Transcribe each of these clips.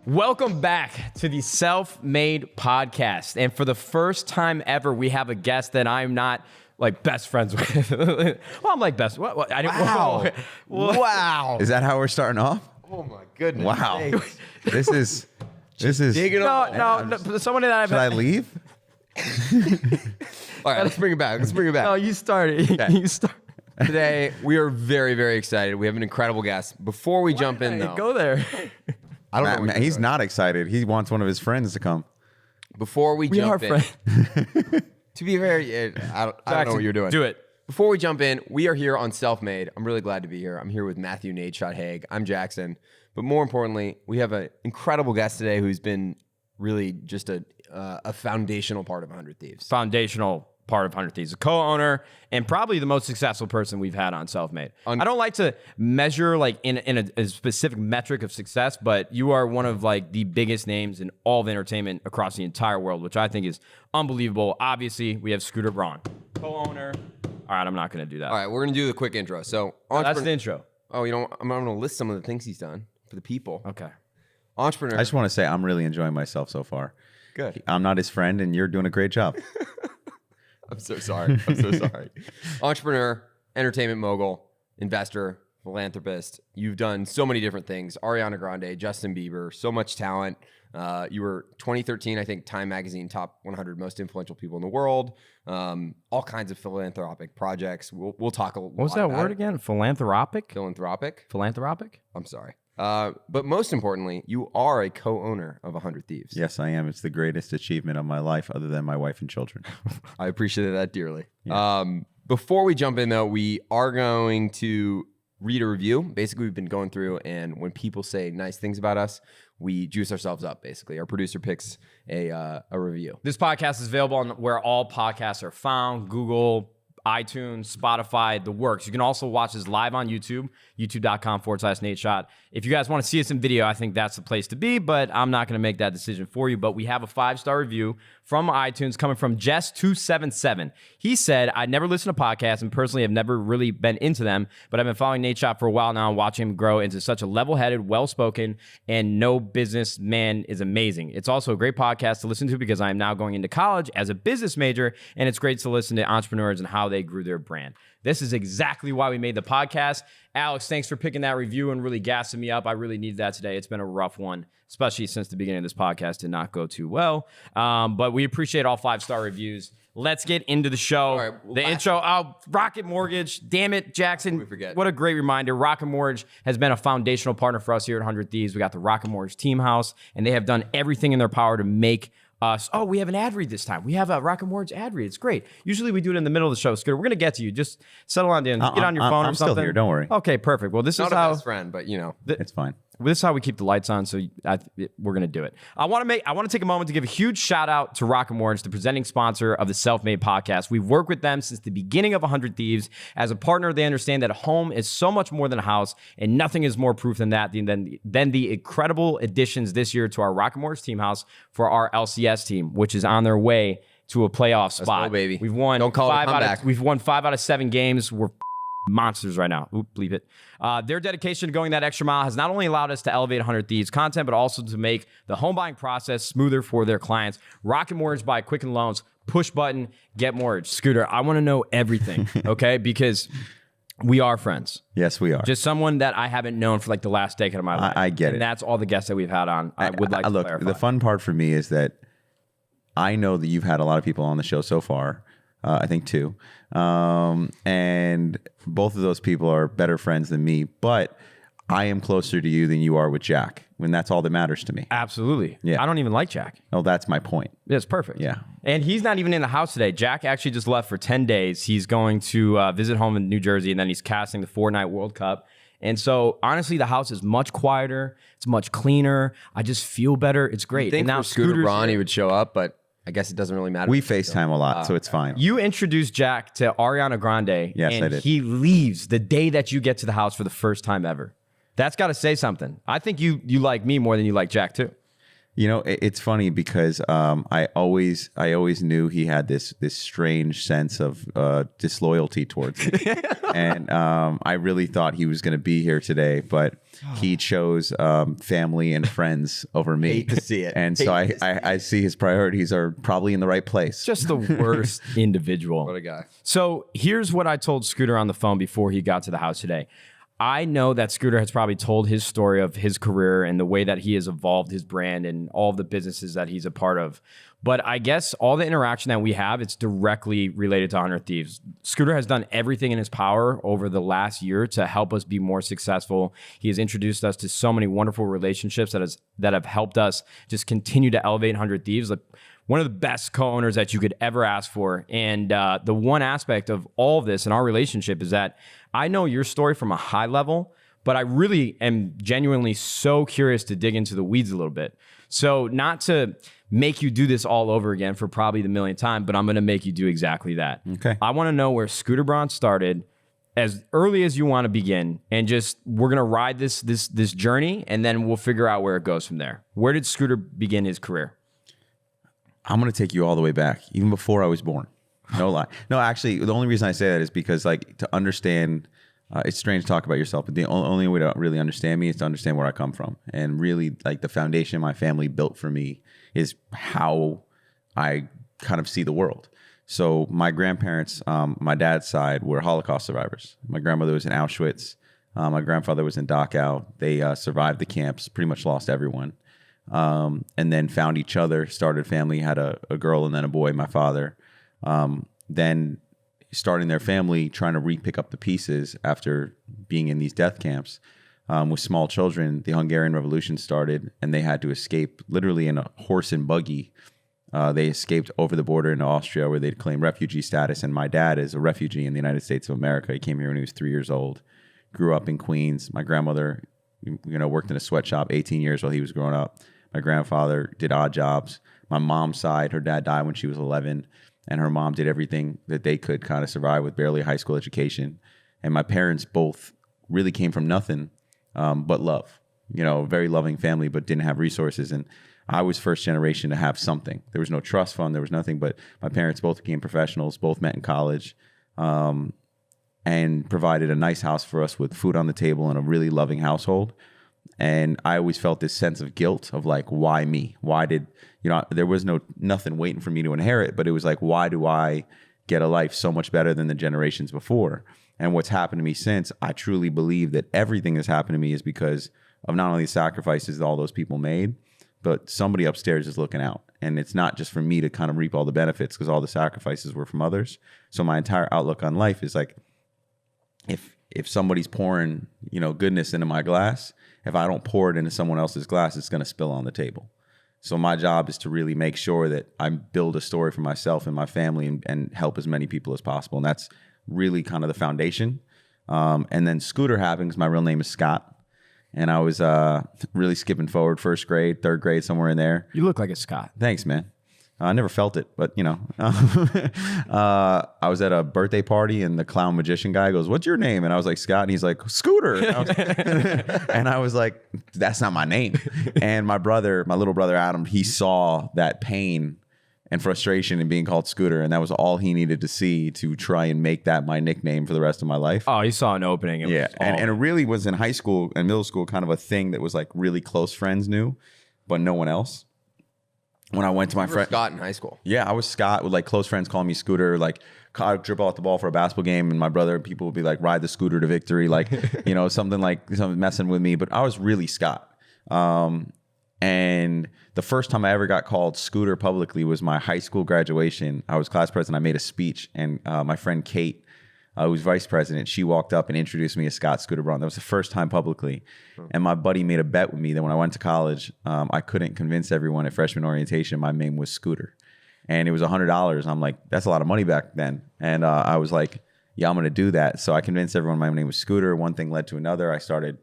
Welcome back to the Selfmade podcast. And for the first time ever, we have a guest that I'm not like best friends with. Well, I'm like best. What? I didn't. Wow. Wow. Is that how we're starting off? Oh my goodness. Wow. This is Digging on. No. Someone that I've. Should I leave? All right, let's bring it back. No, you started. Okay. You start. Today, we are very, very excited. We have an incredible guest. Before we jump in, though, Go there. I don't know. what Matt, you're he's doing. not excited. He wants one of his friends to come. Before we We are jump in, friends. to be very, I don't know what you're doing. Do it. Before we jump in, we are here on Selfmade. I'm really glad to be here. I'm here with Matthew Nadeshot Haig. I'm Jackson. But more importantly, we have an incredible guest today who's been really just a foundational part of 100 Thieves. Foundational part of 100 Thieves, a co-owner and probably the most successful person we've had on Selfmade. I don't like to measure like in a specific metric of success, but you are one of like the biggest names in all of entertainment across the entire world, which I think is unbelievable. Obviously, we have Scooter Braun, co-owner. All right, I'm not going to do that. All right, we're going to do the quick intro. So, That's the intro. Oh, I'm going to list some of the things he's done for the people. Okay. Entrepreneur. I just want to say I'm really enjoying myself so far. Good. I'm not his friend, and you're doing a great job. I'm so sorry. I'm so sorry. Entrepreneur, entertainment mogul, investor, philanthropist. You've done so many different things. Ariana Grande, Justin Bieber, so much talent. You were 2013, I think, Time Magazine top 100 most influential people in the world. All kinds of philanthropic projects. We'll talk a lot. What was that about word it. again? Philanthropic? Philanthropic. Philanthropic? I'm sorry. But most importantly, you are a co-owner of 100 Thieves. Yes, I am. It's the greatest achievement of my life, other than my wife and children. I appreciate that dearly. Yeah. Before we jump in, though, we are going to read a review. Basically, we've been going through, and when people say nice things about us, we juice ourselves up, basically. Our producer picks a review. This podcast is available on where all podcasts are found, Google, iTunes, Spotify, the works. You can also watch this live on YouTube, youtube.com/Nadeshot. If you guys want to see us in video, I think that's the place to be, but I'm not going to make that decision for you. But we have a 5-star review from iTunes coming from Jess277. He said, I never listen to podcasts and personally have never really been into them, but I've been following Nadeshot for a while now and watching him grow into such a level-headed, well-spoken, and no business man is amazing. It's also a great podcast to listen to because I am now going into college as a business major, and it's great to listen to entrepreneurs and how they grew their brand. This is exactly why we made the podcast. Alex, thanks for picking that review and really gassing me up. I really needed that today. It's been a rough one, especially since the beginning of this podcast did not go too well. But we appreciate all 5-star reviews. Let's get into the show. All right, the intro. Rocket Mortgage. Damn it, Jackson. We forget. What a great reminder. Rocket Mortgage has been a foundational partner for us here at 100 Thieves. We got the Rocket Mortgage Team House, and they have done everything in their power to make us. Oh, we have an ad read this time. We have a Rocket Mortgage ad read. It's great. Usually we do it in the middle of the show. Scooter, we're going to get to you. Just settle on down. Get on your phone or I'm something. still here. Don't worry. Okay, perfect. Well, this Not is a how best friend, but you know. It's fine. this is how we keep the lights on, so we're going to do it. I want to take a moment to give a huge shout out to Rocket Mortgage, the presenting sponsor of the Selfmade podcast. We've worked with them since the beginning of 100 Thieves. As a partner, they understand that a home is so much more than a house, and nothing is more proof than that than the incredible additions this year to our Rocket Mortgage Team House for our LCS team, which is on their way to a playoff spot. Let's go, baby. We've won Don't call it a five comeback. we've won 5 out of 7 games. We're monsters right now. Oop, bleep it. Their dedication to going that extra mile has not only allowed us to elevate 100 Thieves content, but also to make the home buying process smoother for their clients. Rocket Mortgage by Quicken Loans. Push button, get mortgage. Scooter, I want to know everything, okay? Because we are friends. Yes, we are. Just someone that I haven't known for like the last decade of my life. I get it. And that's all the guests that we've had on. I would like to look, clarify. the fun part for me is that I know that you've had a lot of people on the show so far. I think 2. And both of those people are better friends than me, but I am closer to you than you are with Jack, when that's all that matters to me. Absolutely. Yeah. I don't even like Jack. Oh, that's my point. It's perfect. Yeah. And he's not even in the house today. Jack actually just left for 10 days. He's going to visit home in New Jersey, and then he's casting the 4-night World Cup. And so, honestly, the house is much quieter. It's much cleaner. I just feel better. It's great. I think and now for Scooter Scooter's Braun, here. he would show up, but I guess it doesn't really matter. We FaceTime a lot, so it's fine. You introduced Jack to Ariana Grande. Yes, and I did. he leaves the day that you get to the house for the first time ever. That's got to say something. I think you like me more than you like Jack, too. You know, it's funny because I always knew he had this strange sense of disloyalty towards me, and I really thought he was going to be here today, but he chose family and friends over me. Hate to see it. And so I see his priorities are probably in the right place. Just the worst individual. What a guy. So here's what I told Scooter on the phone before he got to the house today. I know that Scooter has probably told his story of his career and the way that he has evolved his brand and all of the businesses that he's a part of. But I guess all the interaction that we have, it's directly related to 100 Thieves. Scooter has done everything in his power over the last year to help us be more successful. He has introduced us to so many wonderful relationships that have helped us just continue to elevate 100 Thieves. Like, one of the best co-owners that you could ever ask for. And the one aspect of all of this in our relationship is that I know your story from a high level, but I really am genuinely so curious to dig into the weeds a little bit. So not to make you do this all over again for probably the millionth time, but I'm going to make you do exactly that. Okay. I want to know where Scooter Braun started as early as you want to begin, and just we're going to ride this journey, and then we'll figure out where it goes from there. Where did Scooter begin his career? I'm going to take you all the way back, even before I was born. No lie. No, actually, the only reason I say that is because, like, to understand, it's strange to talk about yourself, but the only way to really understand me is to understand where I come from. And really, like, the foundation my family built for me is how I kind of see the world. So my grandparents, my dad's side, were Holocaust survivors. My grandmother was in Auschwitz. My grandfather was in Dachau. They survived the camps, pretty much lost everyone. And then found each other, started family, had a girl and then a boy, my father. Then starting their family, trying to pick up the pieces after being in these death camps with small children. The Hungarian Revolution started and they had to escape literally in a horse and buggy. They escaped over the border into Austria where they'd claimed refugee status. And my dad is a refugee in the United States of America. He came here when he was 3 years old, grew up in Queens. My grandmother, worked in a sweatshop 18 years while he was growing up. My grandfather did odd jobs. My mom's side, her dad died when she was 11, and her mom did everything that they could kind of survive with barely a high school education. And my parents both really came from nothing but love. Very loving family, but didn't have resources. And I was first generation to have something. There was no trust fund. There was nothing, but my parents both became professionals, both met in college, and provided a nice house for us with food on the table and a really loving household. And I always felt this sense of guilt of like, why me? Why did, there was nothing waiting for me to inherit, but it was like, why do I get a life so much better than the generations before? And what's happened to me since, I truly believe that everything that's happened to me is because of not only the sacrifices that all those people made, but somebody upstairs is looking out. And it's not just for me to kind of reap all the benefits because all the sacrifices were from others. So my entire outlook on life is like, if somebody's pouring, goodness into my glass, if I don't pour it into someone else's glass, it's going to spill on the table. So my job is to really make sure that I build a story for myself and my family and help as many people as possible. And that's really kind of the foundation. And then Scooter happened because my real name is Scott. And I was really skipping forward, first grade, third grade, somewhere in there. You look like a Scott. Thanks, man. I never felt it, but I was at a birthday party and the clown magician guy goes, "What's your name?" And I was like, "Scott." And he's like, "Scooter." And I was like, "That's not my name." And my little brother Adam, he saw that pain and frustration in being called Scooter, and that was all he needed to see to try and make that my nickname for the rest of my life. Oh, he saw an opening. Yeah, and it really was in high school and middle school, kind of a thing that was like really close friends knew, but no one else. When I went to my friend Scott in high school. Yeah, I was Scott with like close friends calling me Scooter. Like I'd dribble out the ball for a basketball game and my brother and people would be like, "Ride the scooter to victory." Like, something messing with me, but I was really Scott. And the first time I ever got called Scooter publicly was my high school graduation. I was class president. I made a speech and my friend Kate, who was vice president, she walked up and introduced me as Scott Scooter Braun. That was the first time publicly. And my buddy made a bet with me that when I went to college, I couldn't convince everyone at freshman orientation my name was Scooter. And it was $100. I'm like, that's a lot of money back then. And I was like, yeah, I'm going to do that. So I convinced everyone my name was Scooter. One thing led to another. I started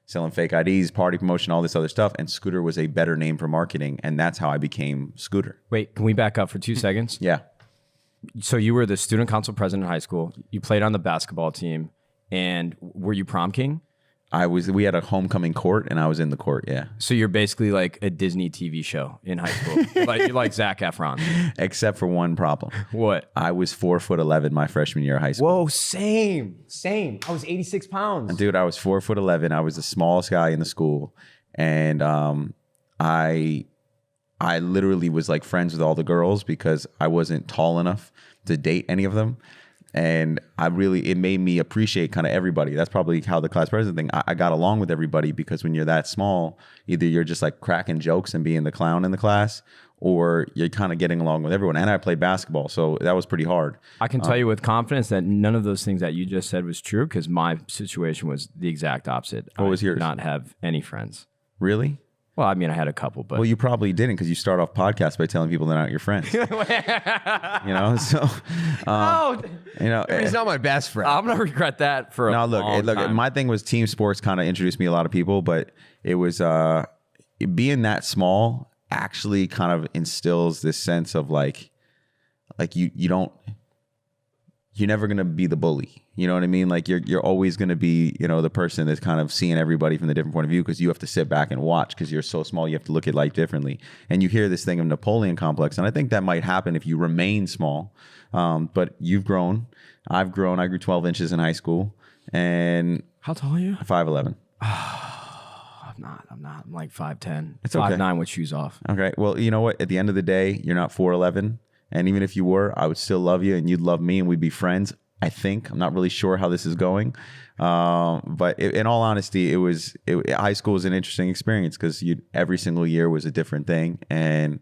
selling fake IDs, party promotion, all this other stuff. And Scooter was a better name for marketing. And that's how I became Scooter. Wait, can we back up for 2 seconds? Yeah. So you were the student council president in high school. You played on the basketball team. And were you prom king? we had a homecoming court, and I was in the court. Yeah. So you're basically like a Disney TV show in high school. You're like Zac Efron. Except for one problem. What? I was 4'11" my freshman year of high school. Whoa, same. I was 86 pounds. Dude, I was 4'11". I was the smallest guy in the school, and I literally was like friends with all the girls because I wasn't tall enough to date any of them. And it made me appreciate kind of everybody. That's probably how the class president thing, I got along with everybody, because when you're that small, either you're just like cracking jokes and being the clown in the class, or you're kind of getting along with everyone. And I played basketball, so that was pretty hard. I can tell you with confidence that none of those things that you just said was true, because my situation was the exact opposite. What was yours? I did not have any friends. Really? Well, I mean, I had a couple, but... Well, you probably didn't, because you start off podcasts by telling people they're not your friends. You know, so... you know, He's not my best friend. I'm going to regret that for a long time. My thing was team sports kind of introduced me a lot of people, but it was being that small actually kind of instills this sense of like you're never going to be the bully. You know what I mean? Like you're always going to be, you know, the person that's kind of seeing everybody from the different point of view, because you have to sit back and watch, because you're so small. You have to look at life differently. And you hear this thing of Napoleon complex. And I think that might happen if you remain small. But you've grown. I've grown. I grew 12 inches in high school. And how tall are you? 5'11". I'm not. I'm like 5'10". It's okay. 5'9" with shoes off. Okay. Well, you know what? At the end of the day, you're not 4'11". And even if you were, I would still love you, and you'd love me, and we'd be friends. I think. I'm not really sure how this is going. But in all honesty, high school was an interesting experience, because every single year was a different thing. And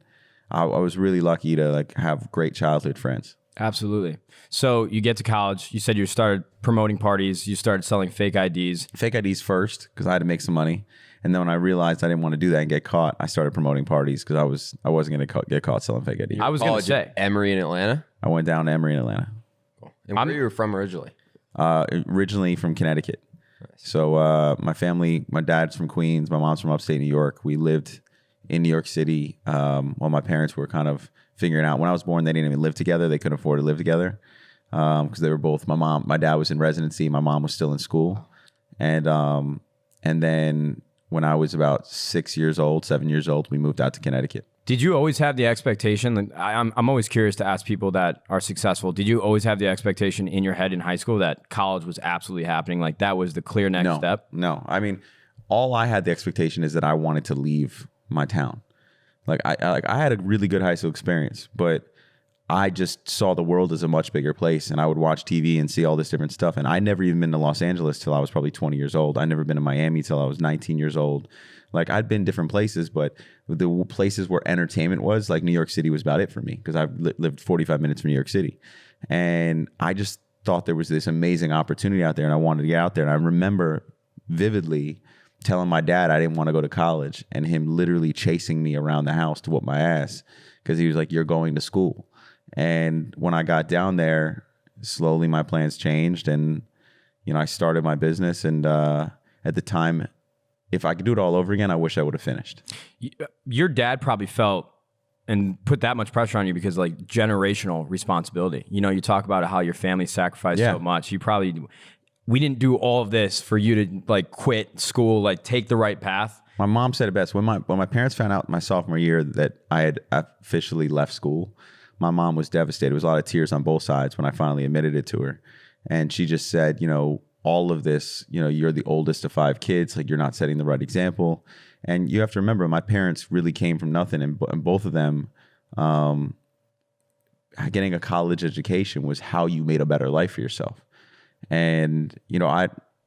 I was really lucky to like have great childhood friends. Absolutely. So you get to college, you said you started promoting parties, you started selling fake IDs. Fake IDs first, because I had to make some money. And then when I realized I didn't want to do that and get caught, I started promoting parties, because I wasn't going to get caught selling fake IDs. I was going to say. Emory in Atlanta? I went down to Emory in Atlanta. And where you were from originally? Originally from Connecticut. Nice. So my family, my dad's from Queens, my mom's from upstate New York. We lived in New York City while my parents were kind of figuring out. When I was born, they didn't even live together. They couldn't afford to live together because they were both. My dad was in residency. My mom was still in school, and then when I was about 7 years old, we moved out to Connecticut. Did you always have the expectation? I'm always curious to ask people that are successful. Did you always have the expectation in your head in high school that college was absolutely happening? Like that was the clear next step? No. I mean, all I had the expectation is that I wanted to leave my town. Like I had a really good high school experience, but I just saw the world as a much bigger place, and I would watch TV and see all this different stuff. And I'd never even been to Los Angeles till I was probably 20 years old. I'd never been to Miami till I was 19 years old. Like I'd been different places, but the places where entertainment was, like New York City was about it for me, because I lived 45 minutes from New York City. And I just thought there was this amazing opportunity out there, and I wanted to get out there. And I remember vividly telling my dad I didn't want to go to college, and him literally chasing me around the house to whoop my ass, because he was like, "You're going to school." And when I got down there, slowly my plans changed, and I started my business. And at the time, if I could do it all over again, I wish I would have finished. Your dad probably felt and put that much pressure on you because like generational responsibility. You talk about how your family sacrificed so much. We didn't do all of this for you to like quit school, like take the right path. My mom said it best. When my parents found out my sophomore year that I had officially left school, my mom was devastated. There was a lot of tears on both sides when I finally admitted it to her. And she just said, all of this, you're the oldest of 5 kids, like you're not setting the right example. And you have to remember, my parents really came from nothing. And both of them, getting a college education was how you made a better life for yourself. And,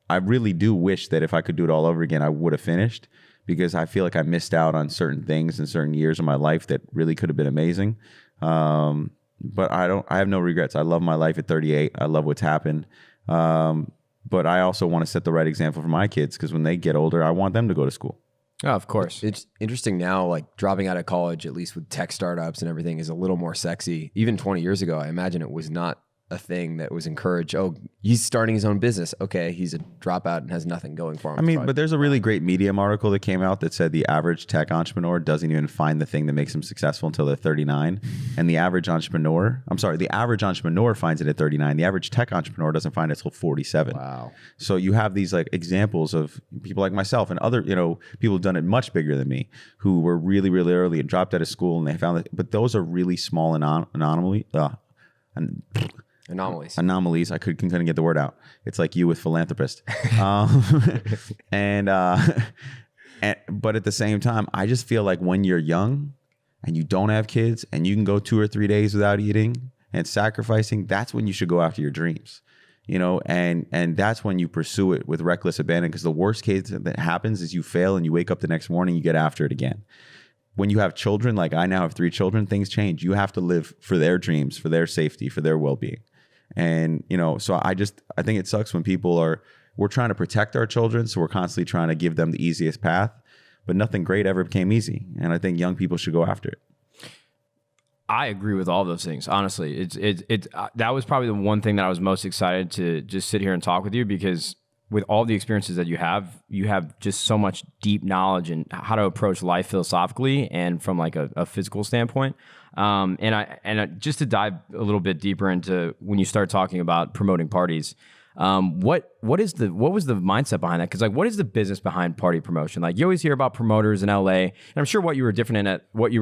I really do wish that if I could do it all over again, I would have finished, because I feel like I missed out on certain things in certain years of my life that really could have been amazing. But I have no regrets. I love my life at 38. I love what's happened. But I also want to set the right example for my kids, because when they get older, I want them to go to school. Oh, of course. It's interesting now, like dropping out of college, at least with tech startups and everything, is a little more sexy. Even 20 years ago, I imagine it was not a thing that was encouraged. Oh, he's starting his own business. Okay, he's a dropout and has nothing going for him. I mean, but there's a really great Medium article that came out that said the average tech entrepreneur doesn't even find the thing that makes them successful until they're 39. And the average entrepreneur finds it at 39. The average tech entrepreneur doesn't find it until 47. Wow. So you have these like examples of people like myself and other, people who've done it much bigger than me who were really, really early and dropped out of school and they found it. But those are really small anomalies. I couldn't get the word out. It's like you with philanthropist. But at the same time, I just feel like when you're young and you don't have kids and you can go 2 or 3 days without eating and sacrificing, that's when you should go after your dreams. And that's when you pursue it with reckless abandon, because the worst case that happens is you fail and you wake up the next morning, you get after it again. When you have children, like I now have 3 children, things change. You have to live for their dreams, for their safety, for their well-being. And, so I think it sucks when we're trying to protect our children. So we're constantly trying to give them the easiest path, but nothing great ever became easy. And I think young people should go after it. I agree with all those things. Honestly, that was probably the one thing that I was most excited to just sit here and talk with you, because with all the experiences that you have just so much deep knowledge in how to approach life philosophically and from like a physical standpoint. Just to dive a little bit deeper into when you start talking about promoting parties, what was the mindset behind that? Because like, what is the business behind party promotion? Like you always hear about promoters in LA, and I'm sure what you were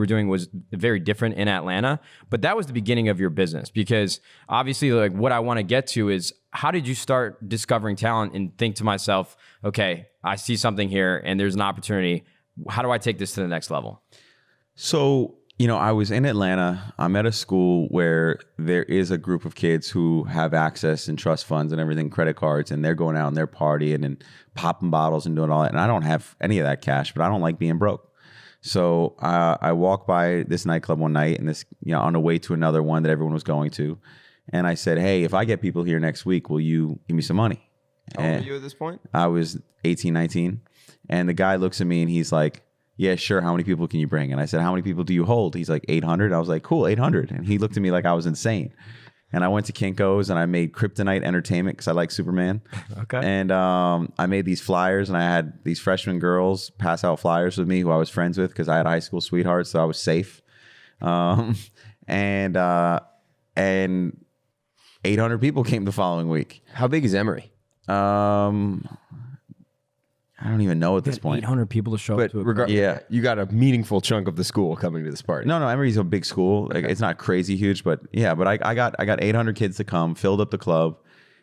doing was very different in Atlanta, but that was the beginning of your business. Because obviously, like what I want to get to is, how did you start discovering talent and think to myself, okay, I see something here and there's an opportunity. How do I take this to the next level? So, I was in Atlanta. I'm at a school where there is a group of kids who have access and trust funds and everything, credit cards, and they're going out and they're partying and popping bottles and doing all that. And I don't have any of that cash, but I don't like being broke. So I walked by this nightclub one night and this, on the way to another one that everyone was going to. And I said, hey, if I get people here next week, will you give me some money? How old were you at this point? I was 18, 19. And the guy looks at me and he's like, yeah, sure. How many people can you bring? And I said, how many people do you hold? He's like, 800. I was like, cool, 800. And he looked at me like I was insane. And I went to Kinko's and I made Kryptonite Entertainment because I like Superman. Okay. And I made these flyers and I had these freshman girls pass out flyers with me who I was friends with because I had high school sweethearts, so I was safe. And 800 people came the following week. How big is Emory? I don't even know at this point. 800 people to show up to it. Yeah, you got a meaningful chunk of the school coming to this party. No, Emory's a big school. Like, it's not crazy huge, but yeah. But I got 800 kids to come, filled up the club,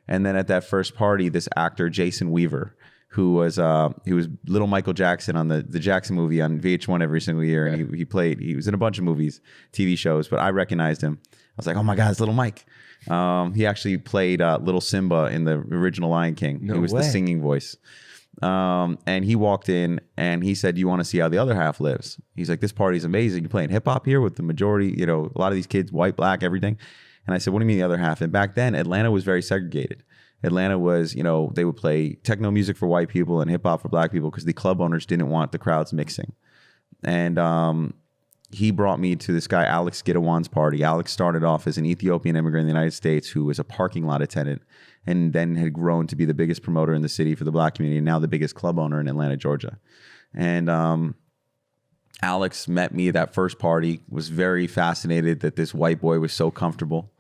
and then at that first party, this actor Jason Weaver, who was little Michael Jackson on the Jackson movie on VH1 every single year, and he was in a bunch of movies, TV shows, but I recognized him. I was like, oh my God, it's little Mike. He actually played little Simba in the original Lion King. He was the singing voice. And he walked in and he said, do you want to see how the other half lives? He's like, this party's amazing. You're playing hip hop here with the majority, a lot of these kids, white, black, everything. And I said, what do you mean the other half? And back then, Atlanta was very segregated. Atlanta was, they would play techno music for white people and hip hop for black people because the club owners didn't want the crowds mixing. And he brought me to this guy, Alex Gidawan's party. Alex started off as an Ethiopian immigrant in the United States who was a parking lot attendant and then had grown to be the biggest promoter in the city for the black community and now the biggest club owner in Atlanta, Georgia. And Alex met me at that first party, was very fascinated that this white boy was so comfortable.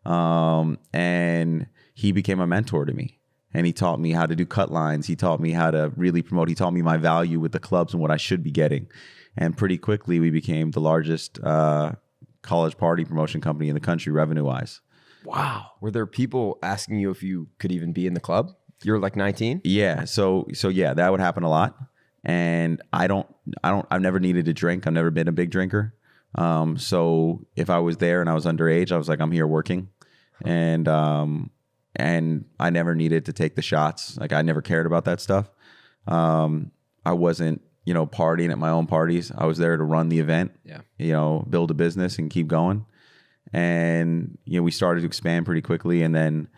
And he became a mentor to me. And he taught me how to do cut lines. He taught me how to really promote. He taught me my value with the clubs and what I should be getting. And pretty quickly, we became the largest college party promotion company in the country, revenue-wise. Wow. Were there people asking you if you could even be in the club? You were like 19? Yeah. So yeah, that would happen a lot. And I've never needed to drink. I've never been a big drinker. So if I was there and I was underage, I was like, I'm here working. And I never needed to take the shots. Like, I never cared about that stuff. I wasn't, partying at my own parties. I was there to run the event, build a business and keep going. And, we started to expand pretty quickly. And then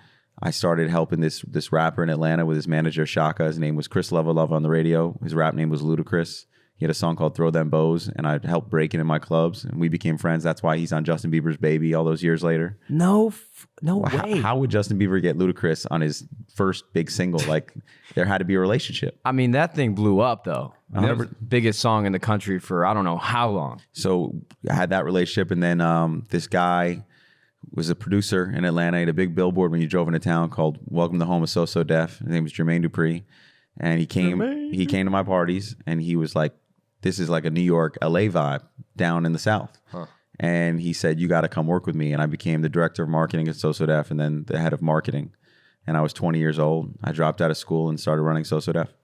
I started helping this rapper in Atlanta with his manager, Shaka. His name was Chris Love on the radio. His rap name was Ludacris. He had a song called Throw Them Bows, and I helped break it in my clubs, and we became friends. That's why he's on Justin Bieber's Baby all those years later. No Well, way. how would Justin Bieber get Ludacris on his first big single? Like, there had to be a relationship. I mean, that thing blew up though. I mean, that was the biggest song in the country for I don't know how long. So I had that relationship, and then this guy was a producer in Atlanta. He had a big billboard when you drove into town called "Welcome to Home of So So Def." His name was Jermaine Dupri, and he came to my parties, and he was like, "This is like a New York, LA vibe down in the South." Huh. And he said, "You got to come work with me." And I became the director of marketing at So So Def, and then the head of marketing. And I was 20 years old. I dropped out of school and started running So So Def.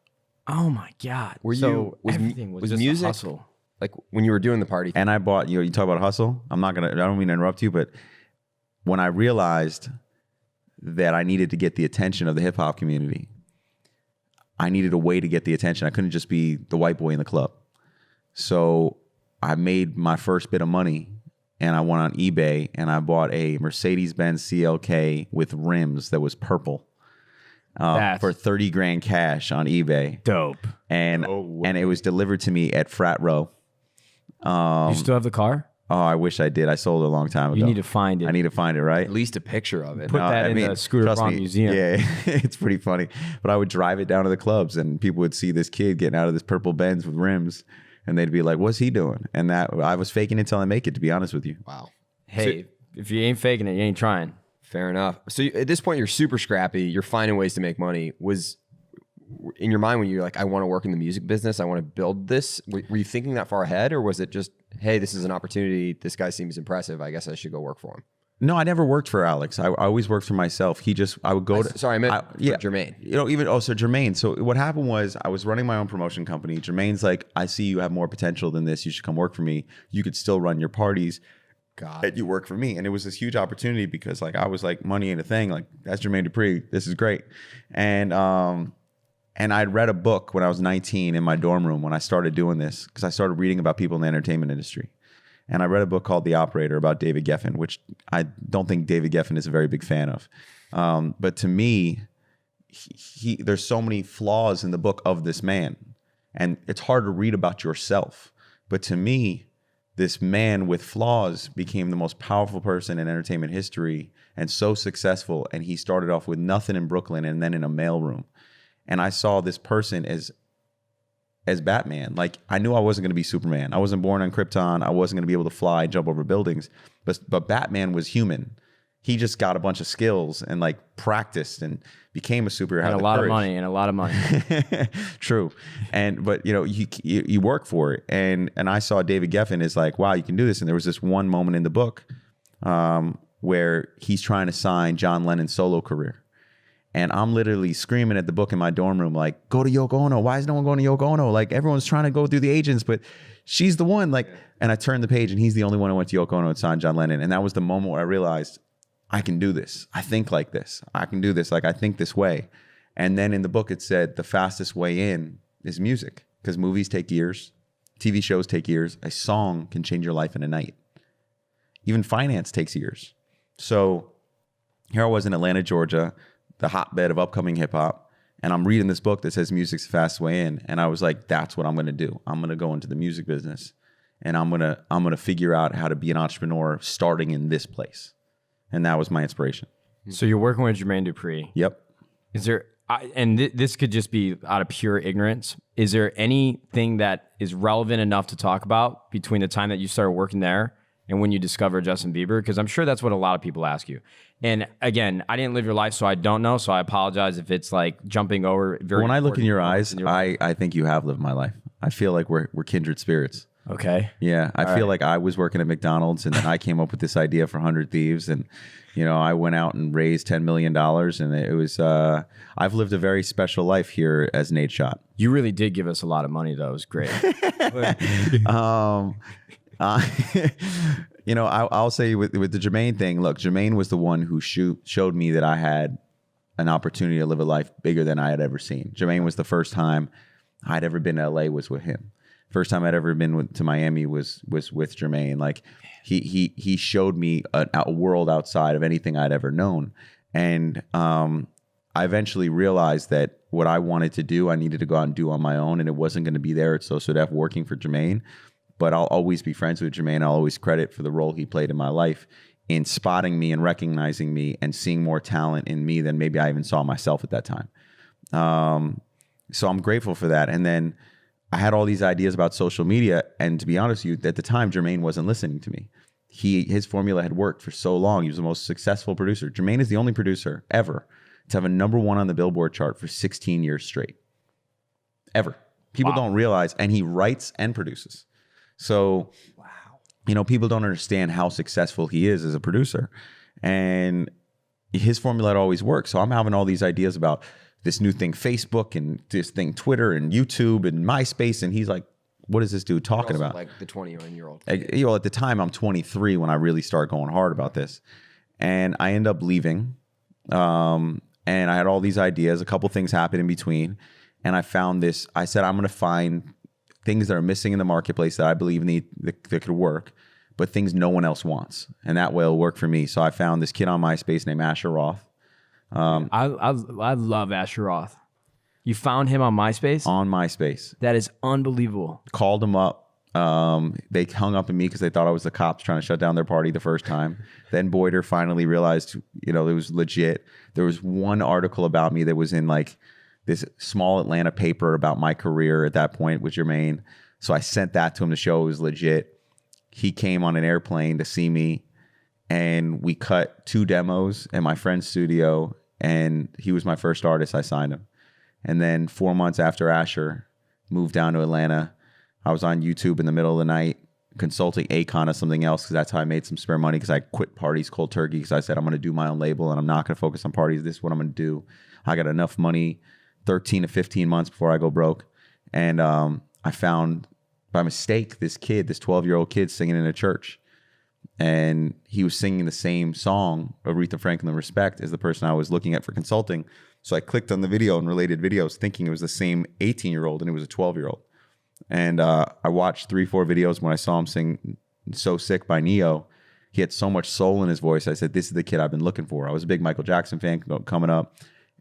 Oh my God. Was everything was just music a hustle. like when you were doing the party? And I bought, you talk about hustle. I don't mean to interrupt you, but when I realized that I needed to get the attention of the hip hop community, I needed a way to get the attention. I couldn't just be the white boy in the club. So I made my first bit of money, and I went on eBay and I bought a Mercedes-Benz CLK with rims that was purple for 30 grand cash on eBay. Dope. And it was delivered to me at Frat Row. You still have the car? Oh, I wish I did. I sold it a long time ago. You need to find it. I need to find it, right? At least a picture of it. Put that in the Scooter trust Braun me, Museum. Yeah, it's pretty funny. But I would drive it down to the clubs, and people would see this kid getting out of this purple Benz with rims, and they'd be like, "What's he doing?" And that I was faking it till I make it. To be honest with you. Wow. Hey, if you ain't faking it, you ain't trying. Fair enough. So at this point, you're super scrappy. You're finding ways to make money. Was in your mind when you're like, I want to work in the music business, I want to build this. Were you thinking that far ahead, or was it just, hey, this is an opportunity. This guy seems impressive. I guess I should go work for him. No, I never worked for Alex. I always worked for myself. I would go to. Sorry, I meant for Jermaine. So Jermaine. So what happened was I was running my own promotion company. Jermaine's like, I see you have more potential than this. You should come work for me. You could still run your parties. That you work for me. And it was this huge opportunity because like I was like, money ain't a thing. Like, that's Jermaine Dupri. This is great. And I'd read a book when I was 19 in my dorm room when I started doing this, because I started reading about people in the entertainment industry. And I read a book called The Operator about David Geffen, which I don't think David Geffen is a very big fan of. But to me, there's so many flaws in the book of this man. And it's hard to read about yourself. But to me, this man with flaws became the most powerful person in entertainment history and so successful. And he started off with nothing in Brooklyn and then in a mailroom. And I saw this person as Batman. Like, I knew I wasn't going to be Superman. I wasn't born on Krypton. I wasn't going to be able to fly and jump over buildings. But Batman was human. He just got a bunch of skills and like practiced and became a superhero. And a lot of money. True. But you work for it. And I saw David Geffen as like, wow, you can do this. And there was this one moment in the book where he's trying to sign John Lennon's solo career. And I'm literally screaming at the book in my dorm room, like, go to Yoko Ono. Why is no one going to Yoko Ono? Like, everyone's trying to go through the agents, but she's the one. Like, and I turned the page and he's the only one who went to Yoko Ono and signed John Lennon. And that was the moment where I realized I can do this. I think like this. I can do this. Like, I think this way. And then in the book, it said the fastest way in is music, because movies take years. TV shows take years. A song can change your life in a night. Even finance takes years. So here I was in Atlanta, Georgia, the hotbed of upcoming hip hop. And I'm reading this book that says music's the fastest way in. And I was like, that's what I'm going to do. I'm going to go into the music business and I'm going to figure out how to be an entrepreneur starting in this place. And that was my inspiration. So you're working with Jermaine Dupri. Yep. Is there, this could just be out of pure ignorance. Is there anything that is relevant enough to talk about between the time that you started working there and when you discovered Justin Bieber? Because I'm sure that's what a lot of people ask you. And again, I didn't live your life, so I don't know. So I apologize if it's like jumping over. When I look in your eyes, I think you have lived my life. I feel like we're kindred spirits. Okay. Yeah. I feel like I was working at McDonald's and then I came up with this idea for 100 Thieves. And, I went out and raised $10 million. And it was, I've lived a very special life here as Nadeshot. You really did give us a lot of money, though. It was great. I'll say with the Jermaine thing, look, Jermaine was the one who showed me that I had an opportunity to live a life bigger than I had ever seen. Jermaine was the first time I'd ever been to LA was with him. First time I'd ever been to Miami was with Jermaine. Like he showed me a world outside of anything I'd ever known. And I eventually realized that what I wanted to do, I needed to go out and do on my own, and it wasn't going to be there at SoSoDef working for Jermaine. But I'll always be friends with Jermaine. I'll always credit for the role he played in my life in spotting me and recognizing me and seeing more talent in me than maybe I even saw myself at that time. So I'm grateful for that. And then I had all these ideas about social media. And to be honest with you, at the time, Jermaine wasn't listening to me. His formula had worked for so long. He was the most successful producer. Jermaine is the only producer ever to have a #1 on the Billboard chart for 16 years straight. Ever. People don't realize, and he writes and produces. So, people don't understand how successful he is as a producer. And his formula had always worked. So I'm having all these ideas about this new thing, Facebook, and this thing, Twitter and YouTube and MySpace. And he's like, what is this dude talking about? Like the 21-year-old. At the time, I'm 23 when I really start going hard about this. And I end up leaving. And I had all these ideas. A couple things happened in between. And I found this. I said, I'm going to find things that are missing in the marketplace that I believe that could work, but things no one else wants. And that way it'll work for me. So I found this kid on MySpace named Asher Roth. I love Asher Roth. You found him on MySpace? On MySpace. That is unbelievable. Called him up. They hung up on me because they thought I was the cops trying to shut down their party the first time. Then Boyder finally realized, it was legit. There was one article about me that was in like this small Atlanta paper about my career at that point with Jermaine. So I sent that to him to show it was legit. He came on an airplane to see me, and we cut 2 demos in my friend's studio, and he was my first artist. I signed him. And then 4 months after Asher moved down to Atlanta, I was on YouTube in the middle of the night consulting Akon or something else, because that's how I made some spare money, because I quit parties cold turkey, because I said I'm going to do my own label and I'm not going to focus on parties. This is what I'm going to do. I got enough money 13 to 15 months before I go broke. And I found by mistake this 12-year-old kid singing in a church. And he was singing the same song, Aretha Franklin Respect, as the person I was looking at for consulting. So I clicked on the video and related videos thinking it was the same 18-year-old, and it was a 12-year-old. And I watched 3-4 videos when I saw him sing So Sick by Neo. He had so much soul in his voice. I said, this is the kid I've been looking for. I was a big Michael Jackson fan coming up.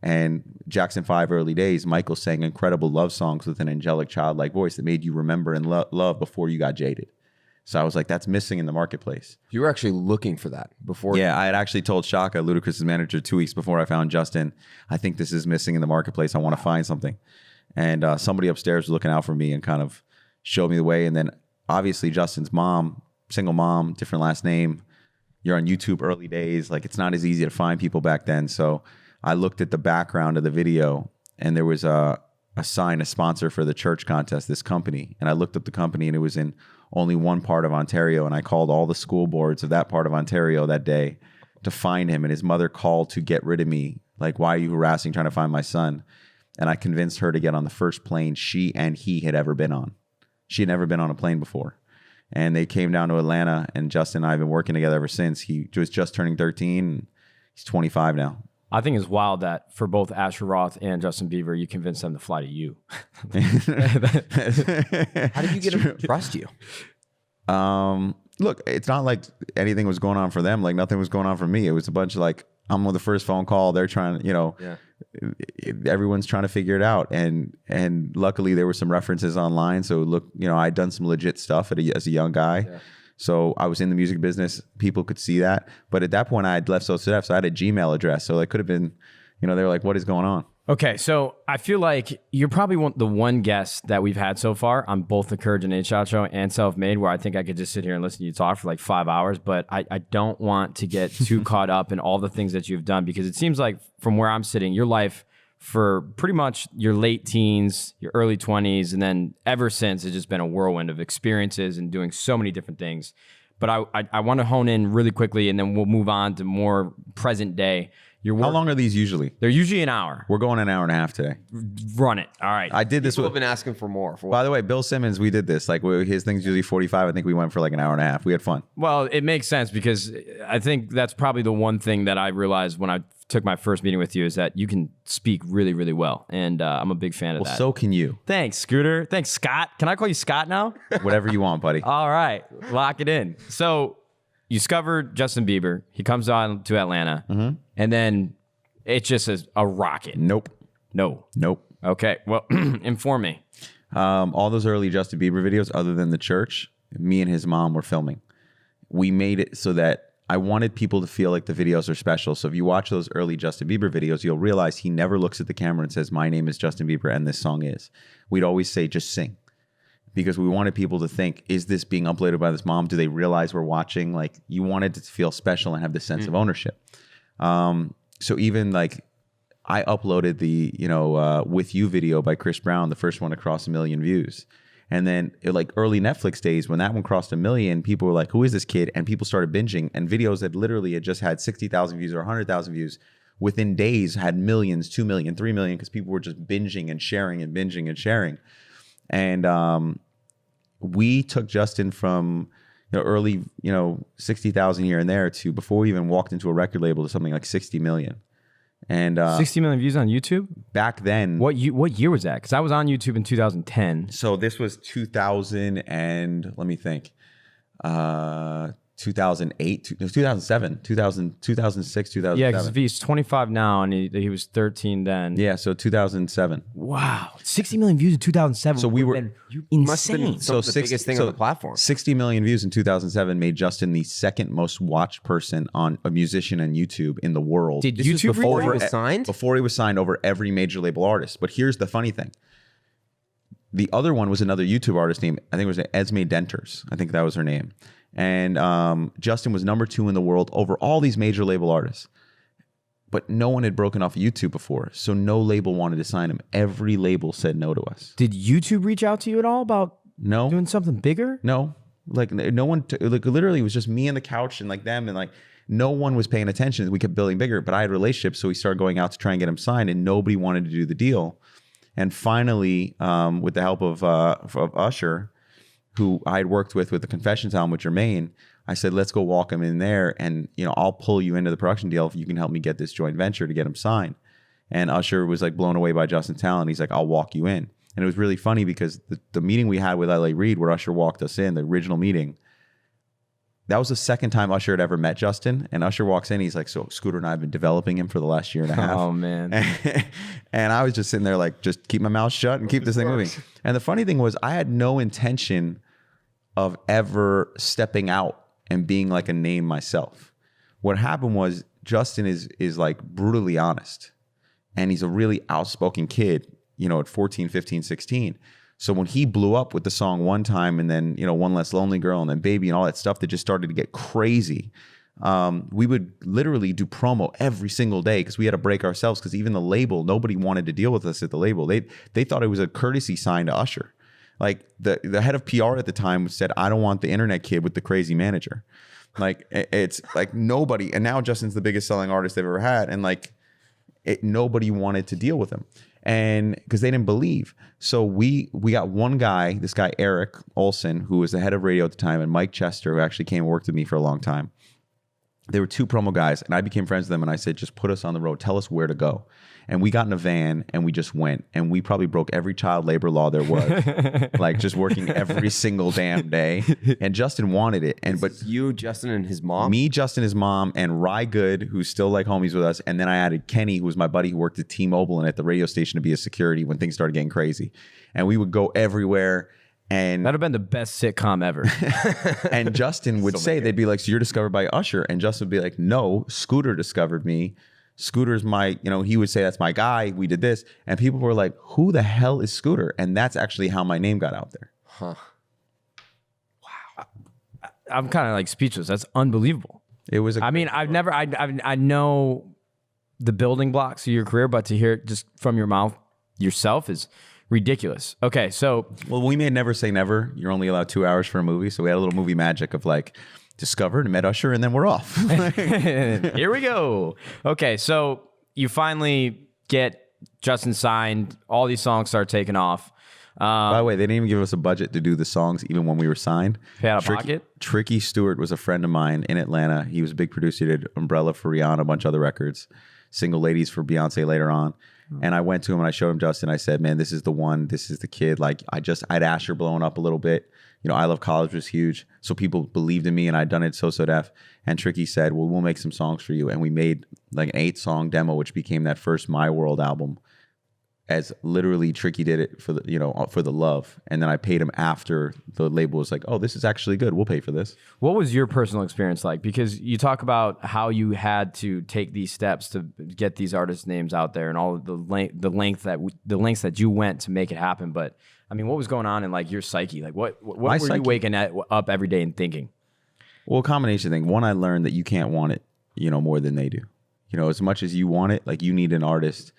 And Jackson 5 early days, Michael sang incredible love songs with an angelic childlike voice that made you remember and love before you got jaded. So I was like, that's missing in the marketplace. You were actually looking for that before. Yeah, I had actually told Shaka, Ludacris's manager, 2 weeks before I found Justin, I think this is missing in the marketplace. I want to find something. And somebody upstairs was looking out for me and kind of showed me the way. And then obviously Justin's mom, single mom, different last name. You're on YouTube early days. Like, it's not as easy to find people back then. So I looked at the background of the video, and there was a sponsor for the church contest, this company. And I looked up the company, and it was in only one part of Ontario. And I called all the school boards of that part of Ontario that day to find him. And his mother called to get rid of me. Like, why are you harassing, trying to find my son? And I convinced her to get on the first plane she and he had ever been on. She had never been on a plane before. And they came down to Atlanta, and Justin and I have been working together ever since. He was just turning 13, and he's 25 now. I think it's wild that for both Asher Roth and Justin Bieber, you convinced them to fly to you. How did you get them to trust you? Look, it's not like anything was going on for them. Like, nothing was going on for me. It was a bunch of like, I'm on the first phone call. They're trying to, everyone's trying to figure it out. And luckily there were some references online. So look, I'd done some legit stuff as a young guy. Yeah. So I was in the music business. People could see that. But at that point, I had left SoSoDef, so I had a Gmail address. So it could have been, they were like, what is going on? Okay, so I feel like you're probably the one guest that we've had so far on both the Courage and Nadeshot show and Selfmade, where I think I could just sit here and listen to you talk for like 5 hours. But I don't want to get too caught up in all the things that you've done, because it seems like from where I'm sitting, your life for pretty much your late teens, your early 20s, and then ever since, it's just been a whirlwind of experiences and doing so many different things. But I want to hone in really quickly, and then we'll move on to more present day. How long are these usually? They're usually an hour. We're going an hour and a half today. Run it. All right. I did this. People have been asking for more. By the way, Bill Simmons, we did this. Like, his thing's usually 45. I think we went for like an hour and a half. We had fun. Well, it makes sense, because I think that's probably the one thing that I realized when I took my first meeting with you, is that you can speak really, really well. And I'm a big fan of that. Well, so can you. Thanks, Scooter. Thanks, Scott. Can I call you Scott now? Whatever you want, buddy. All right. Lock it in. So you discovered Justin Bieber. He comes on to Atlanta. Mm-hmm. And then it's just a rocket. Nope. No. Nope. Okay. Well, inform me. All those early Justin Bieber videos, other than the church, me and his mom were filming. We made it so that I wanted people to feel like the videos are special. So if you watch those early Justin Bieber videos, you'll realize he never looks at the camera and says, "My name is Justin Bieber and this song is." We'd always say, "Just sing." Because we wanted people to think, is this being uploaded by this mom? Do they realize we're watching? Like, you wanted it to feel special and have this sense of ownership. So even like I uploaded the, With You video by Chris Brown, the first one to cross 1 million views. And then like early Netflix days, when that one crossed 1 million, people were like, who is this kid? And people started binging, and videos that literally had just had 60,000 views or 100,000 views within days had millions, 2 million, 3 million, because people were just binging and sharing and binging and sharing. And we took Justin from early 60,000 here and there to, before we even walked into a record label, to something like 60 million. And 60 million views on YouTube? Back then. What year was that? Because I was on YouTube in 2010. So this was 2000 and let me think. 2008, 2007, 2006, 2007. Yeah, because he's 25 now and he was 13 then. Yeah, so 2007. Wow. 60 million views in 2007. So we were insane. So the biggest thing on the platform. 60 million views in 2007 made Justin the second most watched person on a musician on YouTube in the world. Did YouTube before he was signed? Before he was signed over every major label artist. But here's the funny thing. The other one was another YouTube artist named, I think it was Esme Denters. I think that was her name. And Justin was number 2 in the world over all these major label artists. But no one had broken off YouTube before. So no label wanted to sign him. Every label said no to us. Did YouTube reach out to you at all about doing something bigger? No. Like no one, like literally it was just me on the couch and like them, and like no one was paying attention. We kept building bigger, but I had relationships. So we started going out to try and get him signed, and nobody wanted to do the deal. And finally, with the help of Usher, who I had worked with the Confessions album with Jermaine, I said, let's go walk him in there, and I'll pull you into the production deal if you can help me get this joint venture to get him signed. And Usher was like blown away by Justin's talent. He's like, I'll walk you in. And it was really funny because the meeting we had with L.A. Reid, where Usher walked us in, the original meeting, that was the second time Usher had ever met Justin. And Usher walks in, he's like, so Scooter and I have been developing him for the last year and a half. Oh, man. And I was just sitting there like, just keep my mouth shut and keep this thing moving. And the funny thing was, I had no intention of ever stepping out and being like a name myself. What happened was, Justin is like brutally honest. And he's a really outspoken kid, at 14, 15, 16. So when he blew up with the song One Time, and then, One Less Lonely Girl, and then Baby, and all that stuff that just started to get crazy, we would literally do promo every single day because we had to break ourselves, because even the label, nobody wanted to deal with us at the label. They thought it was a courtesy sign to Usher. Like the head of PR at the time said, I don't want the internet kid with the crazy manager. Like it's like nobody, and now Justin's the biggest selling artist they've ever had, and like nobody wanted to deal with him. And because they didn't believe. So we got one guy, this guy Eric Olson, who was the head of radio at the time, and Mike Chester, who actually came and worked with me for a long time. They were 2 promo guys, and I became friends with them, and I said, just put us on the road, tell us where to go. And we got in a van and we just went, and we probably broke every child labor law there was, like just working every single damn day. And Justin wanted it. But you, Justin, and his mom? Me, Justin, his mom, and Rye Good, who's still like homies with us. And then I added Kenny, who was my buddy who worked at T-Mobile and at the radio station to be a security when things started getting crazy. And we would go everywhere. And that'd have been the best sitcom ever. And Justin would say, they'd be like, so you're discovered by Usher? And Justin would be like, no, Scooter discovered me. Scooter's my, he would say, that's my guy. We did this. And people were like, who the hell is Scooter? And that's actually how my name got out there. Huh. Wow. I'm kind of like speechless. That's unbelievable. It was, I know the building blocks of your career, but to hear it just from your mouth yourself is ridiculous. Okay, so. Well, we made Never Say Never. You're only allowed 2 hours for a movie. So we had a little movie magic of like, discovered and met Usher, and then we're off. Here we go. Okay, so you finally get Justin signed. All these songs start taking off. By the way, they didn't even give us a budget to do the songs even when we were signed. Pay out of pocket? Tricky Stewart was a friend of mine in Atlanta. He was a big producer. He did Umbrella for Rihanna, a bunch of other records, Single Ladies for Beyonce later on. And I went to him and I showed him Justin. I said, man, this is the one. This is the kid. Like I'd Asher blowing up a little bit. I Love College was huge. So people believed in me, and I'd done it so def. And Tricky said, well, we'll make some songs for you. And we made like an 8-song demo, which became that first My World album. as literally Tricky did it for for the love, and then I paid him after the label was like, oh, this is actually good, we'll pay for this. What was your personal experience like? Because you talk about how you had to take these steps to get these artists' names out there and all of the lengths that you went to make it happen. But I mean, what was going on in like your psyche? Like what were you waking up every day and thinking? Well, a combination thing. One, I learned that you can't want it, more than they do. As much as you want it, like you need an artist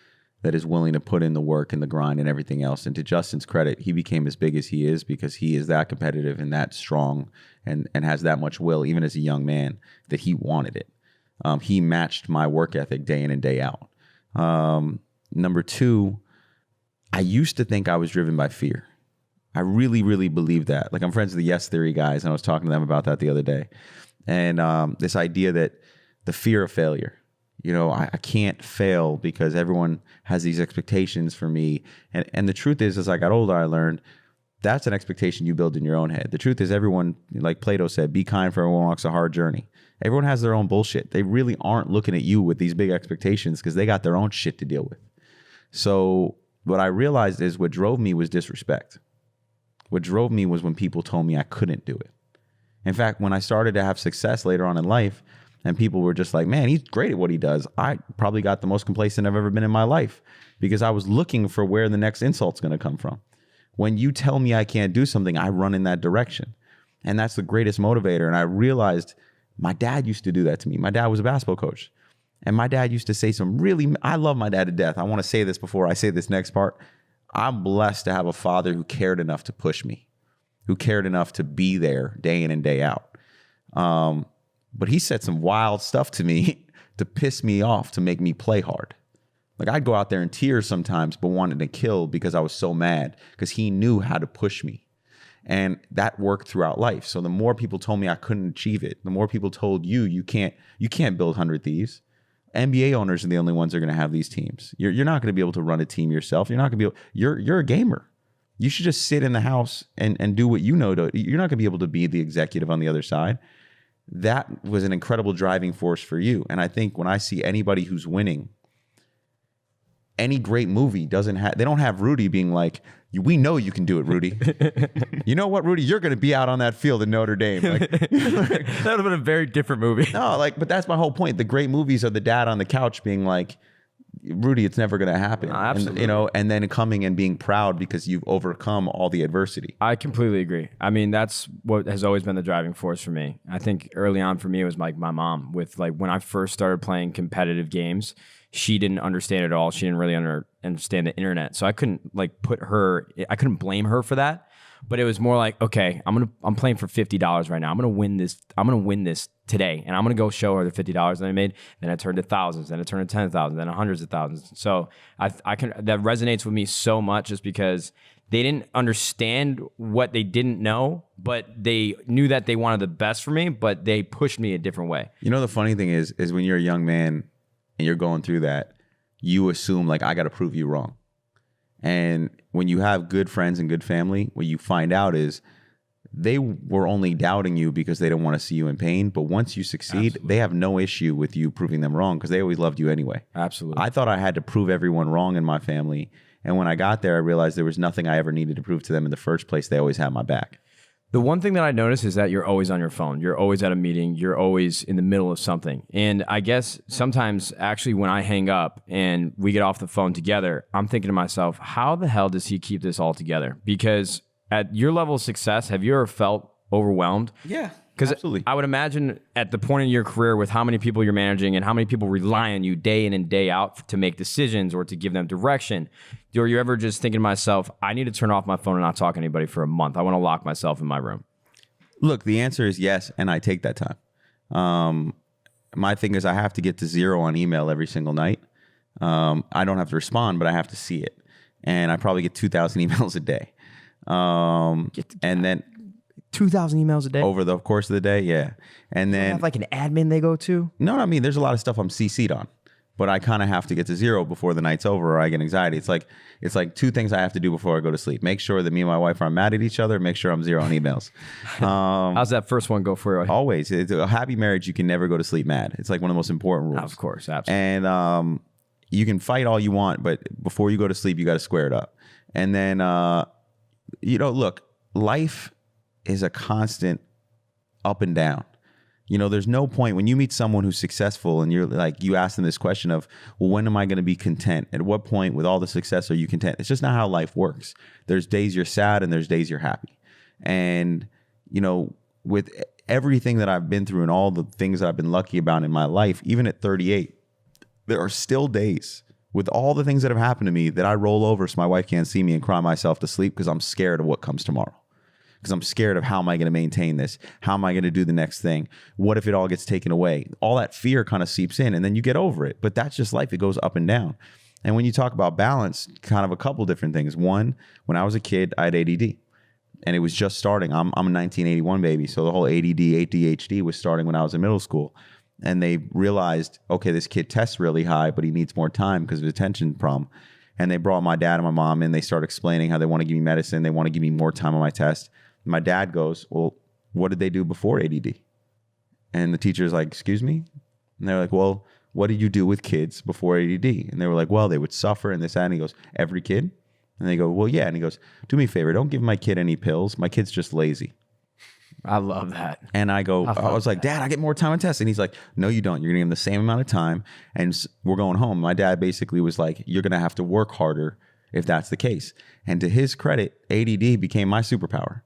that is willing to put in the work and the grind and everything else. And to Justin's credit, he became as big as he is because he is that competitive and that strong and has that much will, even as a young man, that he wanted it. He matched my work ethic day in and day out. Number two, I used to think I was driven by fear. I really, really believe that. Like, I'm friends with the Yes Theory guys, and I was talking to them about that the other day. And this idea that the fear of failure, I can't fail because everyone has these expectations for me. And the truth is, as I got older, I learned that's an expectation you build in your own head. The truth is, everyone, like Plato said, be kind for everyone walks a hard journey. Everyone has their own bullshit. They really aren't looking at you with these big expectations because they got their own shit to deal with. So what I realized is what drove me was disrespect. What drove me was when people told me I couldn't do it. In fact, when I started to have success later on in life, and people were just like, man, he's great at what he does, I probably got the most complacent I've ever been in my life because I was looking for where the next insult's going to come from. When you tell me I can't do something, I run in that direction. And that's the greatest motivator. And I realized my dad used to do that to me. My dad was a basketball coach. And my dad used to say I love my dad to death. I want to say this before I say this next part. I'm blessed to have a father who cared enough to push me, who cared enough to be there day in and day out. But he said some wild stuff to me to piss me off, to make me play hard. Like, I'd go out there in tears sometimes, but wanted to kill because I was so mad because he knew how to push me. And that worked throughout life. So the more people told me I couldn't achieve it, the more people told you can't build 100 Thieves. NBA owners are the only ones that are going to have these teams. You're not going to be able to run a team yourself. You're not going to be able, you're a gamer. You should just sit in the house and do what you know. You're not going to be able to be the executive on the other side. That was an incredible driving force for you. And I think when I see anybody who's winning, any great movie they don't have Rudy being like, we know you can do it, Rudy. You know what, Rudy? You're going to be out on that field in Notre Dame. Like, that would have been a very different movie. No, but that's my whole point. The great movies are the dad on the couch being like, Rudy, it's never going to happen. Absolutely. And then coming and being proud because you've overcome all the adversity. I completely agree. I mean, that's what has always been the driving force for me. I think early on for me, it was like my mom with when I first started playing competitive games, she didn't understand it at all. She didn't really understand the internet. So I couldn't I couldn't blame her for that. But it was more like, okay, I'm playing for $50 right now. I'm gonna win this. I'm gonna win this today, and I'm gonna go show her the $50 that I made. Then I turned to thousands, then it turned to 10,000, then hundreds of thousands. So that resonates with me so much, just because they didn't understand what they didn't know, but they knew that they wanted the best for me, but they pushed me a different way. The funny thing is when you're a young man and you're going through that, you assume I got to prove you wrong. And when you have good friends and good family, what you find out is they were only doubting you because they don't want to see you in pain. But once you succeed, Absolutely. They have no issue with you proving them wrong because they always loved you anyway. Absolutely. I thought I had to prove everyone wrong in my family. And when I got there, I realized there was nothing I ever needed to prove to them in the first place. They always had my back. The one thing that I noticed is that you're always on your phone. You're always at a meeting. You're always in the middle of something. And I guess sometimes actually when I hang up and we get off the phone together, I'm thinking to myself, how the hell does he keep this all together? Because at your level of success, have you ever felt overwhelmed? Yeah, because absolutely. I would imagine at the point in your career with how many people you're managing and how many people rely on you day in and day out to make decisions or to give them direction, are you ever just thinking to myself, I need to turn off my phone and not talk to anybody for a month. I want to lock myself in my room. Look, the answer is yes, and I take that time. My thing is I have to get to 0 on email every single night. I don't have to respond, but I have to see it. And I probably get 2,000 emails a day. And then 2,000 emails a day over the course of the day, yeah. And then have an admin they go to. No, I mean there's a lot of stuff I'm CC'd on, but I kind of have to get to 0 before the night's over, or I get anxiety. It's like 2 things I have to do before I go to sleep: make sure that me and my wife aren't mad at each other, make sure I'm 0 on emails. How's that first one go for you? Always. It's a happy marriage. You can never go to sleep mad. It's like one of the most important rules. Of course, absolutely. And you can fight all you want, but before you go to sleep, you got to square it up. And then, look, life is a constant up and down. There's no point when you meet someone who's successful and you're like, you ask them this question of, well, when am I going to be content? At what point with all the success are you content? It's just not how life works. There's days you're sad and there's days you're happy. And, with everything that I've been through and all the things that I've been lucky about in my life, even at 38, there are still days with all the things that have happened to me that I roll over so my wife can't see me and cry myself to sleep because I'm scared of what comes tomorrow. Because I'm scared of how am I going to maintain this? How am I going to do the next thing? What if it all gets taken away? All that fear kind of seeps in and then you get over it. But that's just life. It goes up and down. And when you talk about balance, kind of a couple different things. One, when I was a kid, I had ADD. And it was just starting. I'm a 1981 baby. So the whole ADD, ADHD was starting when I was in middle school. And they realized, okay, this kid tests really high, but he needs more time because of attention problem. And they brought my dad and my mom in. They started explaining how they want to give me medicine. They want to give me more time on my test. My dad goes, well, what did they do before ADD? And the teacher's like, excuse me? And they're like, well, what did you do with kids before ADD? And they were like, well, they would suffer and this, that. And he goes, every kid? And they go, well, yeah. And he goes, do me a favor. Don't give my kid any pills. My kid's just lazy. I love that. And I was like, Dad, I get more time on tests. And he's like, no, you don't. You're going to give him the same amount of time. And we're going home. My dad basically was like, you're going to have to work harder if that's the case. And to his credit, ADD became my superpower.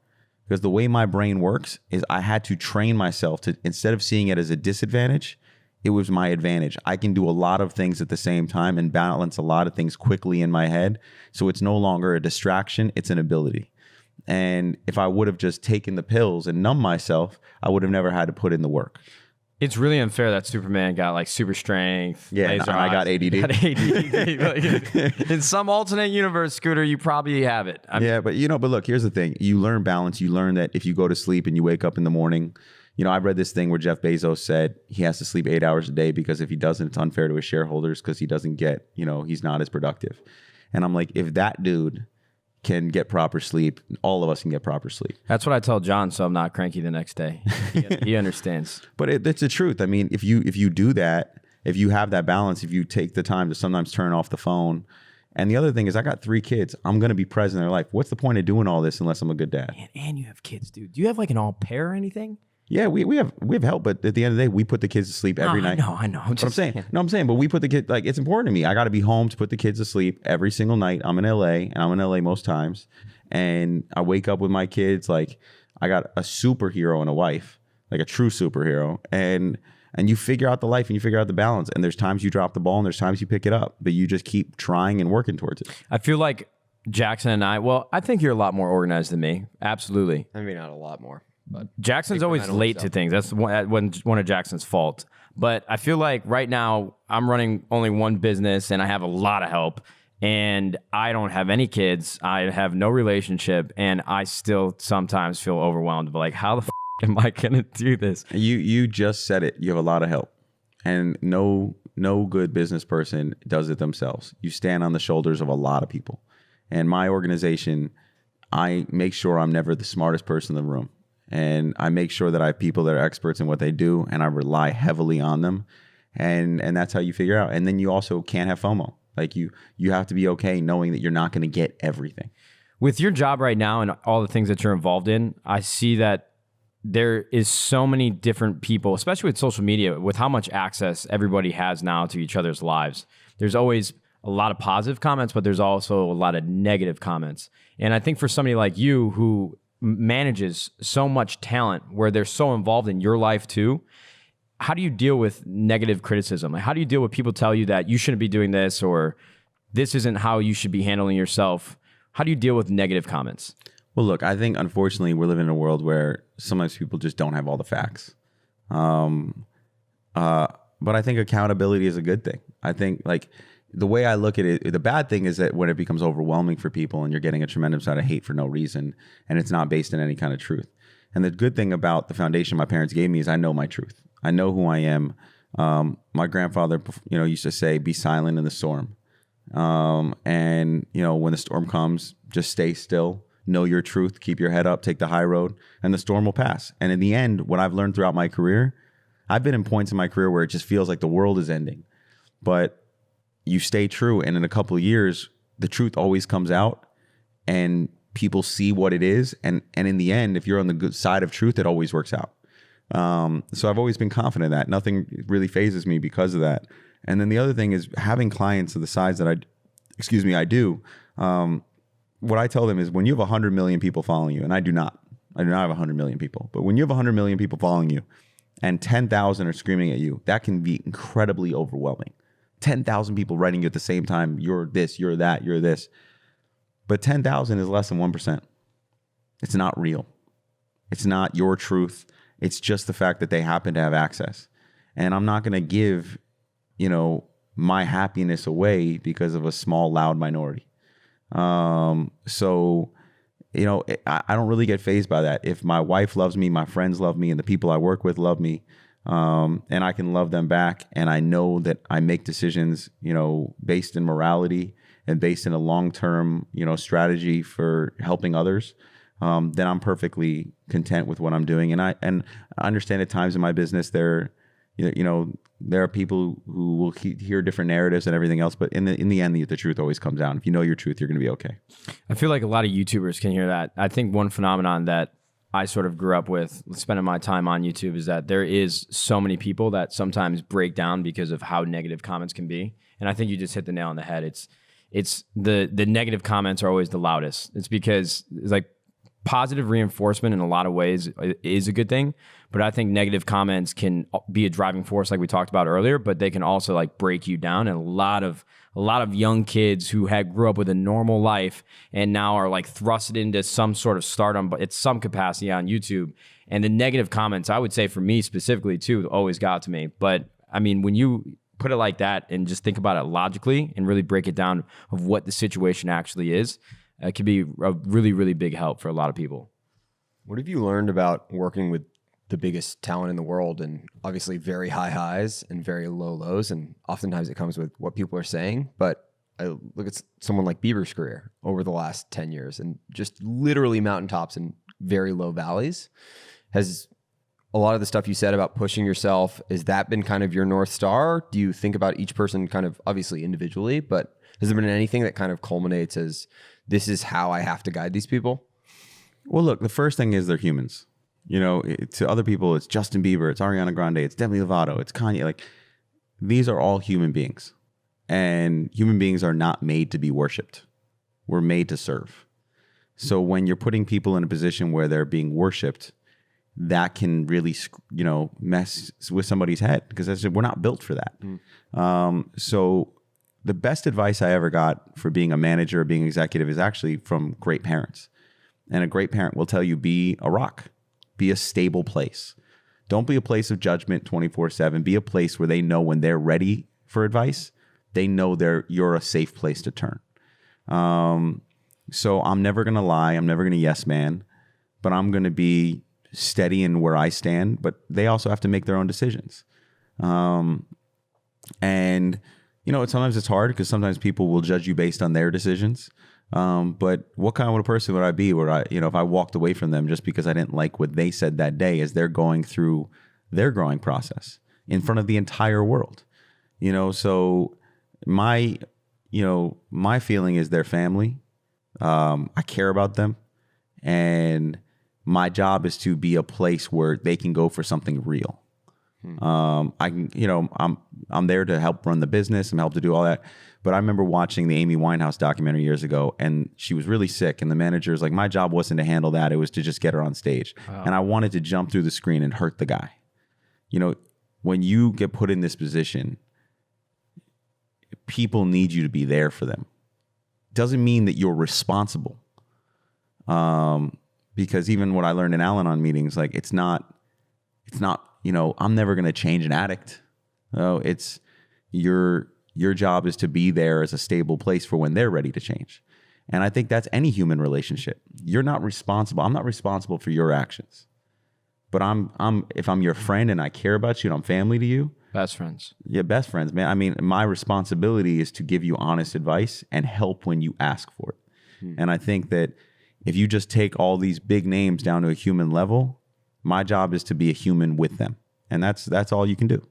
Because the way my brain works is I had to train myself to, instead of seeing it as a disadvantage, it was my advantage. I can do a lot of things at the same time and balance a lot of things quickly in my head. So it's no longer a distraction, it's an ability. And if I would have just taken the pills and numbed myself, I would have never had to put in the work. It's really unfair that Superman got like super strength. Yeah, and I got ADD. In some alternate universe, Scooter, you probably have it. But look, here's the thing. You learn balance. You learn that if you go to sleep and you wake up in the morning, I've read this thing where Jeff Bezos said he has to sleep 8 hours a day because if he doesn't, it's unfair to his shareholders because he doesn't get, he's not as productive. And I'm like, if that dude can get proper sleep, all of us can get proper sleep. That's what I tell John, so I'm not cranky the next day. He understands. But it's the truth. I mean, if you do that, if you have that balance, if you take the time to sometimes turn off the phone. And the other thing is I got 3 kids. I'm going to be present in their life. What's the point of doing all this unless I'm a good dad? And you have kids, dude. Do you have like an all pair or anything? Yeah, we have help, but at the end of the day, we put the kids to sleep every night. I know. I'm saying. But we put the kids, like, it's important to me. I got to be home to put the kids to sleep every single night. I'm in LA, and I'm in LA most times. And I wake up with my kids, like, I got a superhero and a wife, like a true superhero. And you figure out the life and you figure out the balance. And there's times you drop the ball and there's times you pick it up, but you just keep trying and working towards it. I feel like Jackson and I think you're a lot more organized than me. Absolutely. I mean, not a lot more. But Jackson's always late to things. That's one of Jackson's fault. But I feel like right now I'm running only one business and I have a lot of help and I don't have any kids. I have no relationship and I still sometimes feel overwhelmed. But like, how the am I going to do this? You just said it. You have a lot of help and no good business person does it themselves. You stand on the shoulders of a lot of people. And my organization, I make sure I'm never the smartest person in the room. And I make sure that I have people that are experts in what they do and I rely heavily on them. And that's how you figure out. And then you also can't have FOMO. Like you have to be okay knowing that you're not going to get everything. With your job right now and all the things that you're involved in, I see that there is so many different people, especially with social media, with how much access everybody has now to each other's lives. There's always a lot of positive comments, but there's also a lot of negative comments. And I think for somebody like you who manages so much talent where they're so involved in your life too, how do you deal with negative criticism? Like, how do you deal with people tell you that you shouldn't be doing this or this isn't how you should be handling yourself? How do you deal with negative comments? Well, look, I think unfortunately we're living in a world where sometimes people just don't have all the facts. But I think accountability is a good thing. I think like the way I look at it, the bad thing is that when it becomes overwhelming for people and you're getting a tremendous amount of hate for no reason and it's not based in any kind of truth. And the good thing about the foundation my parents gave me is I know my truth. I know who I am. My grandfather, used to say, be silent in the storm. And when the storm comes, just stay still, know your truth, keep your head up, take the high road, and the storm will pass. And in the end, what I've learned throughout my career, I've been in points in my career where it just feels like the world is ending. But you stay true, and in a couple of years, the truth always comes out, and people see what it is, and in the end, if you're on the good side of truth, it always works out. So I've always been confident that nothing really phases me because of that. And then the other thing is having clients of the size that I do. What I tell them is when you have 100 million people following you, and I do not have 100 million people, but when you have 100 million people following you and 10,000 are screaming at you, that can be incredibly overwhelming. 10,000 people writing you at the same time, you're this, you're that, you're this. But 10,000 is less than 1%. It's not real. It's not your truth. It's just the fact that they happen to have access. And I'm not going to give, my happiness away because of a small, loud minority. So, I don't really get fazed by that. If my wife loves me, my friends love me, and the people I work with love me, and I can love them back, and I know that I make decisions, based in morality and based in a long-term, strategy for helping others, then I'm perfectly content with what I'm doing. And I understand at times in my business there are people who will hear different narratives and everything else, but in the end, the truth always comes out. If you know your truth, you're going to be okay. I feel like a lot of YouTubers can hear that. I think one phenomenon that I sort of grew up with spending my time on YouTube is that there is so many people that sometimes break down because of how negative comments can be. And I think you just hit the nail on the head. It's the negative comments are always the loudest. It's because it's like positive reinforcement in a lot of ways is a good thing, but I think negative comments can be a driving force like we talked about earlier, but they can also like break you down. And a lot of young kids who grew up with a normal life and now are like thrusted into some sort of stardom, but it's some capacity on YouTube. And the negative comments, I would say for me specifically too, always got to me. But I mean, when you put it like that and just think about it logically and really break it down of what the situation actually is, it could be a really, really big help for a lot of people. What have you learned about working with the biggest talent in the world, and obviously very high highs and very low lows, and oftentimes it comes with what people are saying? But I look at someone like Bieber's career over the last 10 years and just literally mountaintops and very low valleys. Has a lot of the stuff you said about pushing yourself, has that been kind of your North Star? Do you think about each person kind of obviously individually, but has there been anything that kind of culminates as this is how I have to guide these people? Well, look, the first thing is they're humans. To other people, it's Justin Bieber, it's Ariana Grande, it's Demi Lovato, it's Kanye. Like, these are all human beings. And human beings are not made to be worshipped. We're made to serve. So when you're putting people in a position where they're being worshipped, that can really, mess with somebody's head, because we're not built for that. So the best advice I ever got for being a manager or being an executive is actually from great parents. And a great parent will tell you, be a rock, be a stable place. Don't be a place of judgment 24/7. Be a place where they know when they're ready for advice, they know you're a safe place to turn. So I'm never going to lie. I'm never going to yes man, but I'm going to be steady in where I stand, but they also have to make their own decisions. And sometimes it's hard because sometimes people will judge you based on their decisions. But what kind of a person would I be where if I walked away from them just because I didn't like what they said that day as they're going through their growing process in front of the entire world? So my feeling is their family. I care about them, and my job is to be a place where they can go for something real. I'm there to help run the business and help to do all that. But I remember watching the Amy Winehouse documentary years ago, and she was really sick. And the manager's like, my job wasn't to handle that. It was to just get her on stage. Wow. And I wanted to jump through the screen and hurt the guy. When you get put in this position, people need you to be there for them. Doesn't mean that you're responsible. Because even what I learned in Al-Anon meetings, like it's not, I'm never going to change an addict. It's your job is to be there as a stable place for when they're ready to change. And I think that's any human relationship. You're not responsible. I'm not responsible for your actions. But if I'm your friend and I care about you and I'm family to you. Best friends. Yeah, best friends, man. I mean, my responsibility is to give you honest advice and help when you ask for it. And I think that if you just take all these big names down to a human level, my job is to be a human with them. And that's all you can do.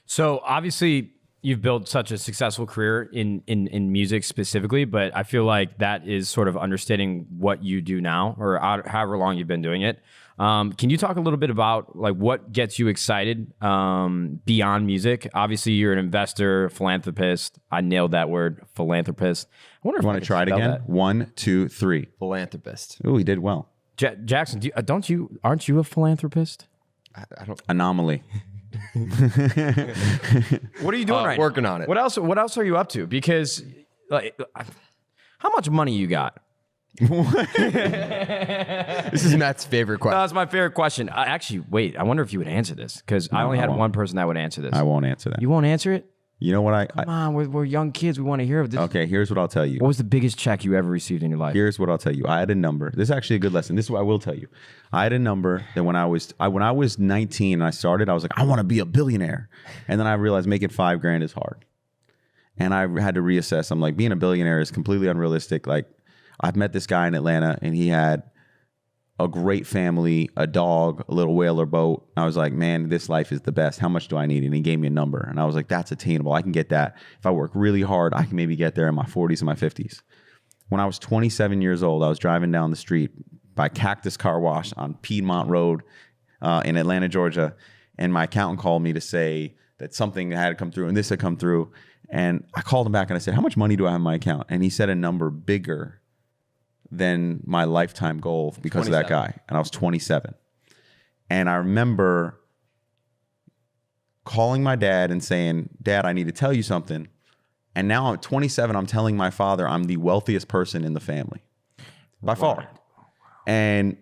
So obviously you've built such a successful career in music specifically, but I feel like that is sort of understanding what you do now, or however long you've been doing it. Can you talk a little bit about like what gets you excited beyond music? Obviously, you're an investor, philanthropist. I nailed that word, philanthropist. I wonder if You I want could to try it spell again? that. 1, 2, 3. Philanthropist. Ooh, he did well. Jackson, aren't you a philanthropist? I don't. Anomaly. What are you doing right now? Working on it. What else are you up to? Because like, how much money you got? This is Matt's favorite question. That's my favorite question. Actually, wait, I wonder if you would answer this, because I only had one person that would answer this. I won't answer that. You won't answer it? You know what Come on, we're young kids. We want to hear of this. Okay, here's what I'll tell you. What was the biggest check you ever received in your life? Here's what I'll tell you. I had a number. This is actually a good lesson. This is what I will tell you. I had a number that when I was 19 and I started, I was like, I want to be a billionaire. And then I realized making $5,000 is hard. And I had to reassess. I'm like, being a billionaire is completely unrealistic. Like, I've met this guy in Atlanta and he had a great family, a dog, a little whaler boat. I was like, man, this life is the best. How much do I need? And he gave me a number. And I was like, that's attainable. I can get that. If I work really hard, I can maybe get there in my 40s and my 50s. When I was 27 years old, I was driving down the street by Cactus Car Wash on Piedmont Road in Atlanta, Georgia. And my accountant called me to say that something had come through and this had come through. And I called him back and I said, how much money do I have in my account? And he said a number bigger than my lifetime goal because of that guy. And I was 27. And I remember calling my dad and saying, Dad, I need to tell you something. And now at 27, I'm telling my father I'm the wealthiest person in the family by far. And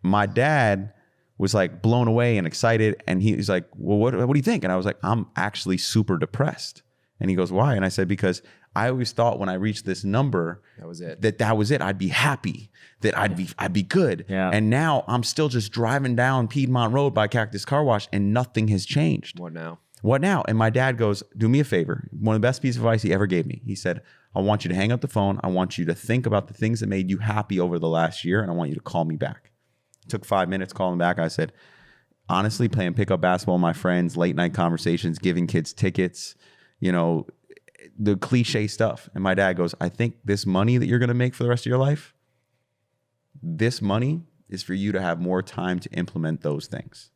my dad was like blown away and excited. And he's like, well, what do you think? And I was like, I'm actually super depressed. And he goes, why? And I said, because I always thought when I reached this number, That was it. That was it. I'd be happy, that I'd be good. Yeah. And now I'm still just driving down Piedmont Road by Cactus Car Wash and nothing has changed. What now? What now? And my dad goes, do me a favor. One of the best pieces of advice he ever gave me. He said, I want you to hang up the phone. I want you to think about the things that made you happy over the last year. And I want you to call me back. It took 5 minutes calling back. I said, honestly, playing pickup basketball with my friends, late night conversations, giving kids tickets, you know, the cliche stuff. And my dad goes, I think this money that you're going to make for the rest of your life, this money is for you to have more time to implement those things.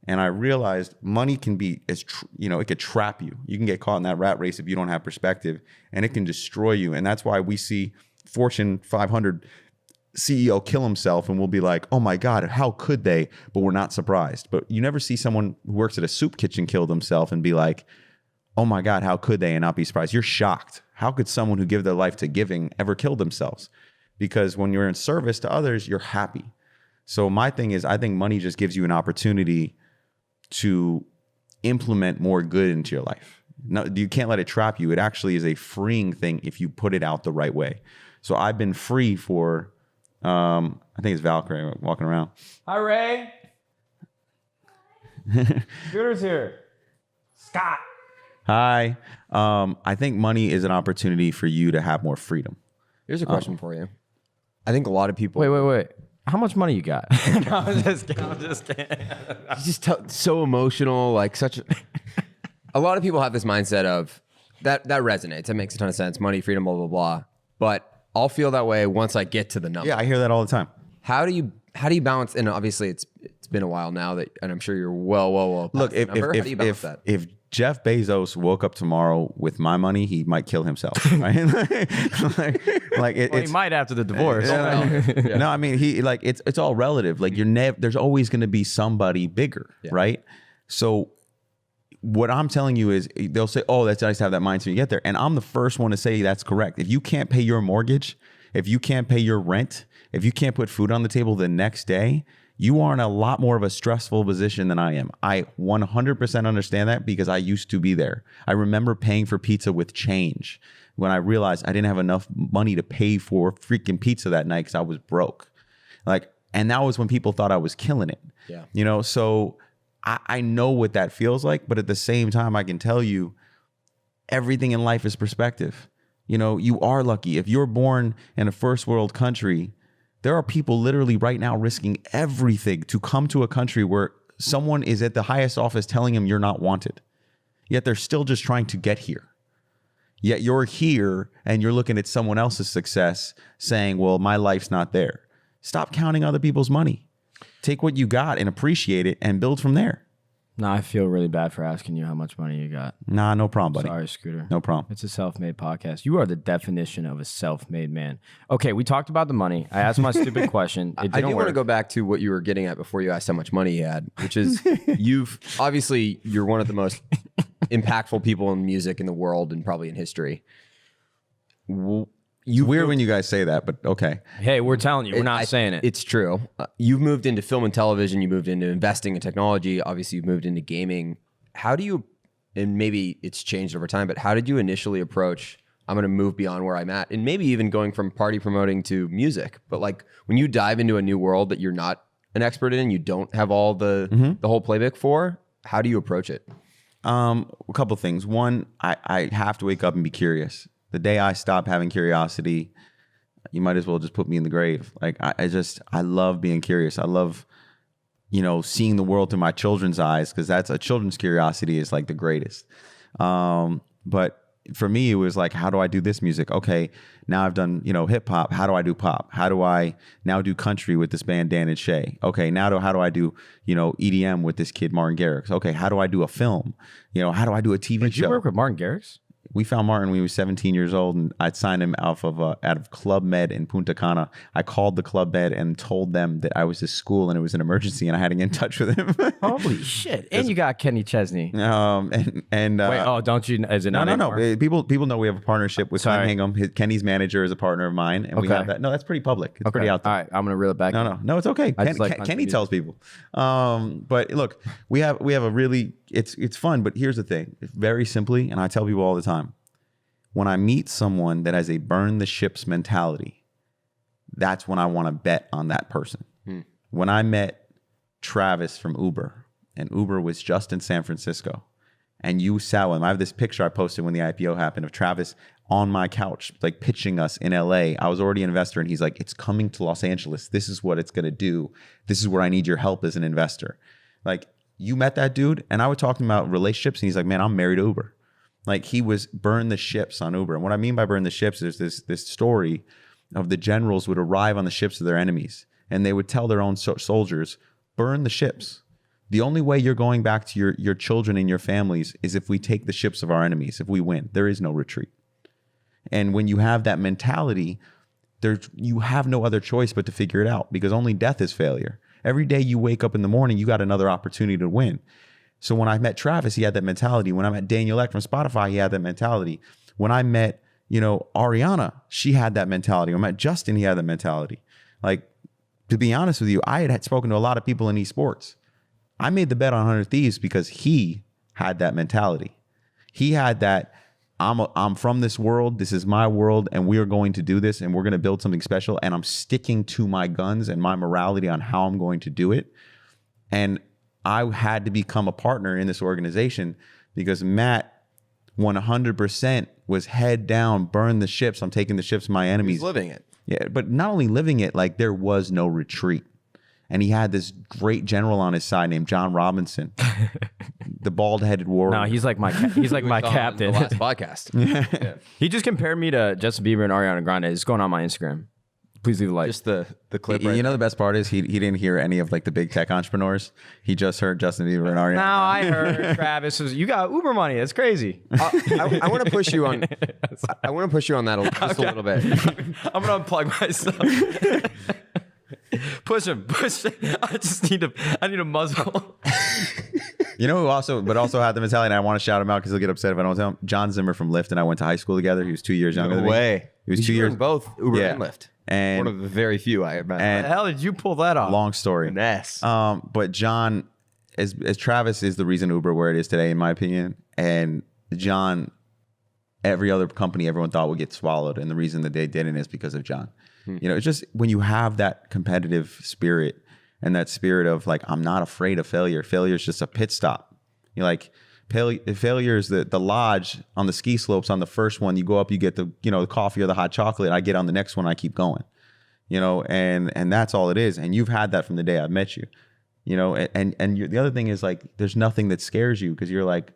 And I realized money can be, it could trap you. You can get caught in that rat race if you don't have perspective, and it can destroy you. And that's why we see Fortune 500 CEO kill himself and we'll be like, oh my God, how could they? But we're not surprised. But you never see someone who works at a soup kitchen kill themselves and be like, oh my God, how could they, and not be surprised? You're shocked. How could someone who give their life to giving ever kill themselves? Because when you're in service to others, you're happy. So my thing is, I think money just gives you an opportunity to implement more good into your life. No, you can't let it trap you. It actually is a freeing thing if you put it out the right way. So I've been free for, I think it's Valkyrie walking around. Hi, Ray. Scooter's here. Scott. Hi. I think money is an opportunity for you to have more freedom. Here's a question for you. I think a lot of people. Wait. How much money you got? No, I'm just kidding. He's just so emotional, like such. A lot of people have this mindset of that resonates. That makes a ton of sense. Money, freedom, blah blah blah. But I'll feel that way once I get to the number. Yeah, I hear that all the time. How do you balance? And obviously, it's been a while now that, and I'm sure you're well. Look, past the number. How do you balance that? if Jeff Bezos woke up tomorrow with my money, he might kill himself. Right? He might after the divorce. No, I mean it's all relative. Like there's always going to be somebody bigger, right? So what I'm telling you is they'll say, oh, that's nice to have that mindset when you get there. And I'm the first one to say that's correct. If you can't pay your mortgage, if you can't pay your rent, if you can't put food on the table the next day, you are in a lot more of a stressful position than I am. I 100% understand that because I used to be there. I remember paying for pizza with change when I realized I didn't have enough money to pay for freaking pizza that night because I was broke. And that was when people thought I was killing it. Yeah. So I know what that feels like, but at the same time, I can tell you everything in life is perspective. You are lucky. If you're born in a first world country, there are people literally right now risking everything to come to a country where someone is at the highest office telling him you're not wanted. yet they're still just trying to get here. Yet you're here and you're looking at someone else's success saying, well, my life's not there. Stop counting other people's money. Take what you got and appreciate it and build from there. No, I feel really bad for asking you how much money you got. Nah, no problem, buddy. Sorry, Scooter. No problem. It's a self-made podcast. You are the definition of a self-made man. Okay, we talked about the money. I asked my stupid question. It I didn't do work. want to go back to what you were getting at before you asked how much money you had, which is you're one of the most impactful people in music in the world and probably in history. It's weird when you guys say that, but okay. Hey, we're telling you. We're not saying it. It's true. You've moved into film and television. You moved into investing in technology. Obviously, you've moved into gaming. How do you, and maybe it's changed over time, but how did you initially approach, I'm going to move beyond where I'm at? And maybe even going from party promoting to music. But like when you dive into a new world that you're not an expert in, you don't have all the whole playbook for, how do you approach it? A couple things. One, I have to wake up and be curious. The day I stop having curiosity, you might as well just put me in the grave. Like I love being curious. I love, seeing the world through my children's eyes, because that's a children's curiosity is like the greatest. But for me, it was like, how do I do this music? Okay, now I've done, hip hop. How do I do pop? How do I now do country with this band Dan and Shay? Okay, now how do I do, EDM with this kid Martin Garrix? Okay, how do I do a film? How do I do a TV Did show? you work with Martin Garrix? We found Martin when he was 17 years old, and I'd signed him out of Club Med in Punta Cana. I called the Club Med and told them that I was at school and it was an emergency, and I had to get in touch with him. Holy shit! And you got Kenny Chesney. Wait, Don't you? Is it not no. anymore? People know we have a partnership with Sam Hingham. Kenny's manager is a partner of mine, and we have that. No, that's pretty public. It's pretty out there. All right, I'm gonna reel it back. No, it's okay. Kenny Kenny tells people. But look, we have a really it's fun. But here's the thing: very simply, and I tell people all the time. When I meet someone that has a burn the ships mentality, that's when I want to bet on that person. When I met Travis from Uber, and Uber was just in San Francisco, and you sat with him. I have this picture I posted when the IPO happened of Travis on my couch, like pitching us in LA. I was already an investor, and he's like, it's coming to Los Angeles. This is what it's going to do. This is where I need your help as an investor. Like, you met that dude, and I would talk to him about relationships, and he's like, man, I'm married to Uber. Like, he was burn the ships on Uber. And what I mean by burn the ships is this story of the generals would arrive on the ships of their enemies, and they would tell their own soldiers, burn the ships. The only way you're going back to your children and your families is if we take the ships of our enemies, if we win. There is no retreat. And when you have that mentality, you have no other choice but to figure it out, because only death is failure. Every day you wake up in the morning, you got another opportunity to win. So when I met Travis, he had that mentality. When I met Daniel Ek from Spotify, he had that mentality. When I met, Ariana, she had that mentality. When I met Justin, he had that mentality. Like, to be honest with you, I had spoken to a lot of people in esports. I made the bet on 100 Thieves because he had that mentality. He had that, I'm from this world, this is my world, and we are going to do this, and we're going to build something special, and I'm sticking to my guns and my morality on how I'm going to do it. And I had to become a partner in this organization because Matt 100% was head down, burn the ships. I'm taking the ships of my enemies. He's living it. Yeah, but not only living it, like there was no retreat. And he had this great general on his side named John Robinson, the bald-headed warrior. No, he's like my captain. The last podcast. Yeah. He just compared me to Justin Bieber and Ariana Grande. It's going on my Instagram. Please leave a like. Just the clip. You know the best part is he didn't hear any of like the big tech entrepreneurs. He just heard Justin Bieber and Ariana. No, I heard Travis was. You got Uber money. That's crazy. I want to push you on. I want to push you on that just a little bit. I'm gonna unplug myself. Push him. I need a muzzle. You know who also had the mentality, and I want to shout him out because he'll get upset if I don't tell him. John Zimmer from Lyft and I went to high school together. He was 2 years younger than me. He was 2 years. Both Uber and Lyft. And one of the very few I met. How the hell did you pull that off? Long story. Yes. But John, as Travis is the reason Uber where it is today, in my opinion. And John, every other company everyone thought would get swallowed, and the reason that they didn't is because of John. It's just when you have that competitive spirit and that spirit of like, I'm not afraid of failure. Failure is just a pit stop. You're like, failure is the lodge on the ski slopes. On the first one, you go up, you get the the coffee or the hot chocolate. I get on the next one, I keep going. And that's all it is. And you've had that from the day I've met you. The other thing is like, there's nothing that scares you because you're like,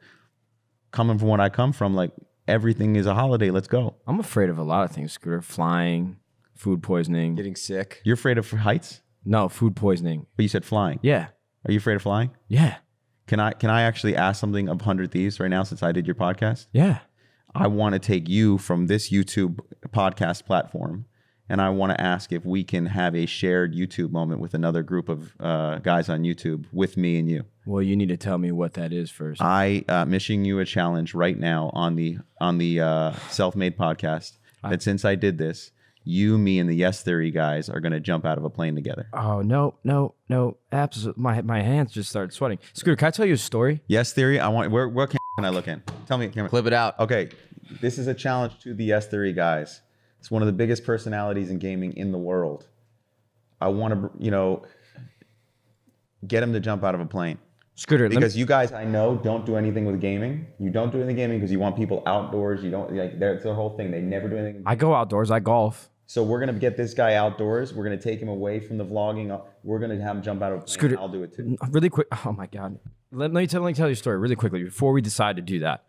coming from what I come from, like everything is a holiday. Let's go. I'm afraid of a lot of things, Scooter. Flying, food poisoning. Getting sick. You're afraid of heights, No, food poisoning. but you said flying. Yeah. Are you afraid of flying? Yeah. Can I actually ask something of 100 Thieves right now since I did your podcast? Yeah. I want to take you from this YouTube podcast platform, and I want to ask if we can have a shared YouTube moment with another group of guys on YouTube with me and you. Well, you need to tell me what that is first. I'm issuing you a challenge right now on the Selfmade podcast that since I did this, you, me, and the Yes Theory guys are going to jump out of a plane together. Oh, no. Absolutely. My hands just started sweating. Scooter, can I tell you a story? Yes Theory, I want where can I look in? Tell me, camera. Clip it out. Okay, this is a challenge to the Yes Theory guys. It's one of the biggest personalities in gaming in the world. I want to, get him to jump out of a plane. Scooter, Because you guys, I know, don't do anything with gaming. You don't do anything gaming because you want people outdoors. You don't like that's the whole thing. They never do anything. I go outdoors. I golf. So we're gonna get this guy outdoors. We're gonna take him away from the vlogging. We're gonna have him jump out of a plane. Scooter, I'll do it too. Really quick. Oh my God. Let me tell you a story really quickly before we decide to do that.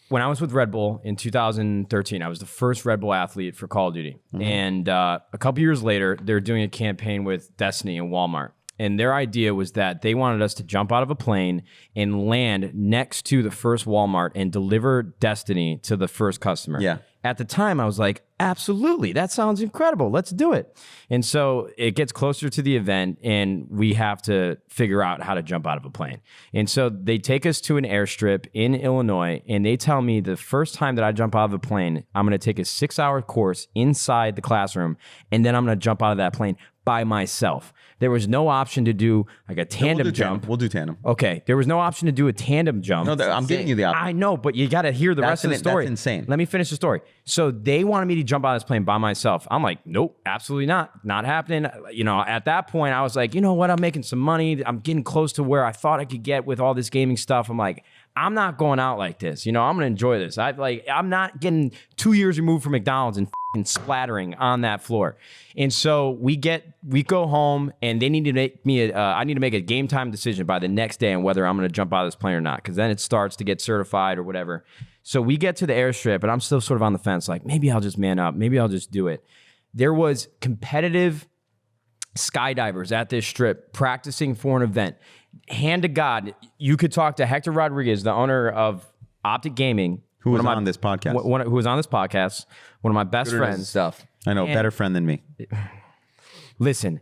When I was with Red Bull in 2013, I was the first Red Bull athlete for Call of Duty. And a couple years later, they're doing a campaign with Destiny and Walmart. And their idea was that they wanted us to jump out of a plane and land next to the first Walmart and deliver Destiny to the first customer. Yeah. At the time, I was like, absolutely, that sounds incredible. Let's do it. And so it gets closer to the event, and we have to figure out how to jump out of a plane. And so they take us to an airstrip in Illinois, and they tell me the first time that I jump out of a plane, I'm going to take a 6-hour course inside the classroom, and then I'm going to jump out of that plane by myself. There was no option to do like a tandem jump. We'll do tandem. Okay, there was no option to do a tandem jump. No, I'm giving you the option. I know, but you got to hear the rest of the story. That's insane. Let me finish the story. So they wanted me to jump out of this plane by myself. I'm like, nope, absolutely not happening. At that point, I was like, you know what? I'm making some money. I'm getting close to where I thought I could get with all this gaming stuff. I'm like, I'm not going out like this. I'm going to enjoy this. I'm not getting 2 years removed from McDonald's and splattering on that floor. And so we go home, and they need to make me I need to make a game time decision by the next day on whether I'm going to jump out of this plane or not, because then it starts to get certified or whatever. So we get to the airstrip, and I'm still sort of on the fence, like maybe I'll just man up, maybe I'll just do it. There was competitive skydivers at this strip practicing for an event. Hand to God, you could talk to Hector Rodriguez, the owner of Optic Gaming, Who was on this podcast? who was on this podcast, one of my best Scooter knows his friends. stuff. I know, better friend than me. Listen,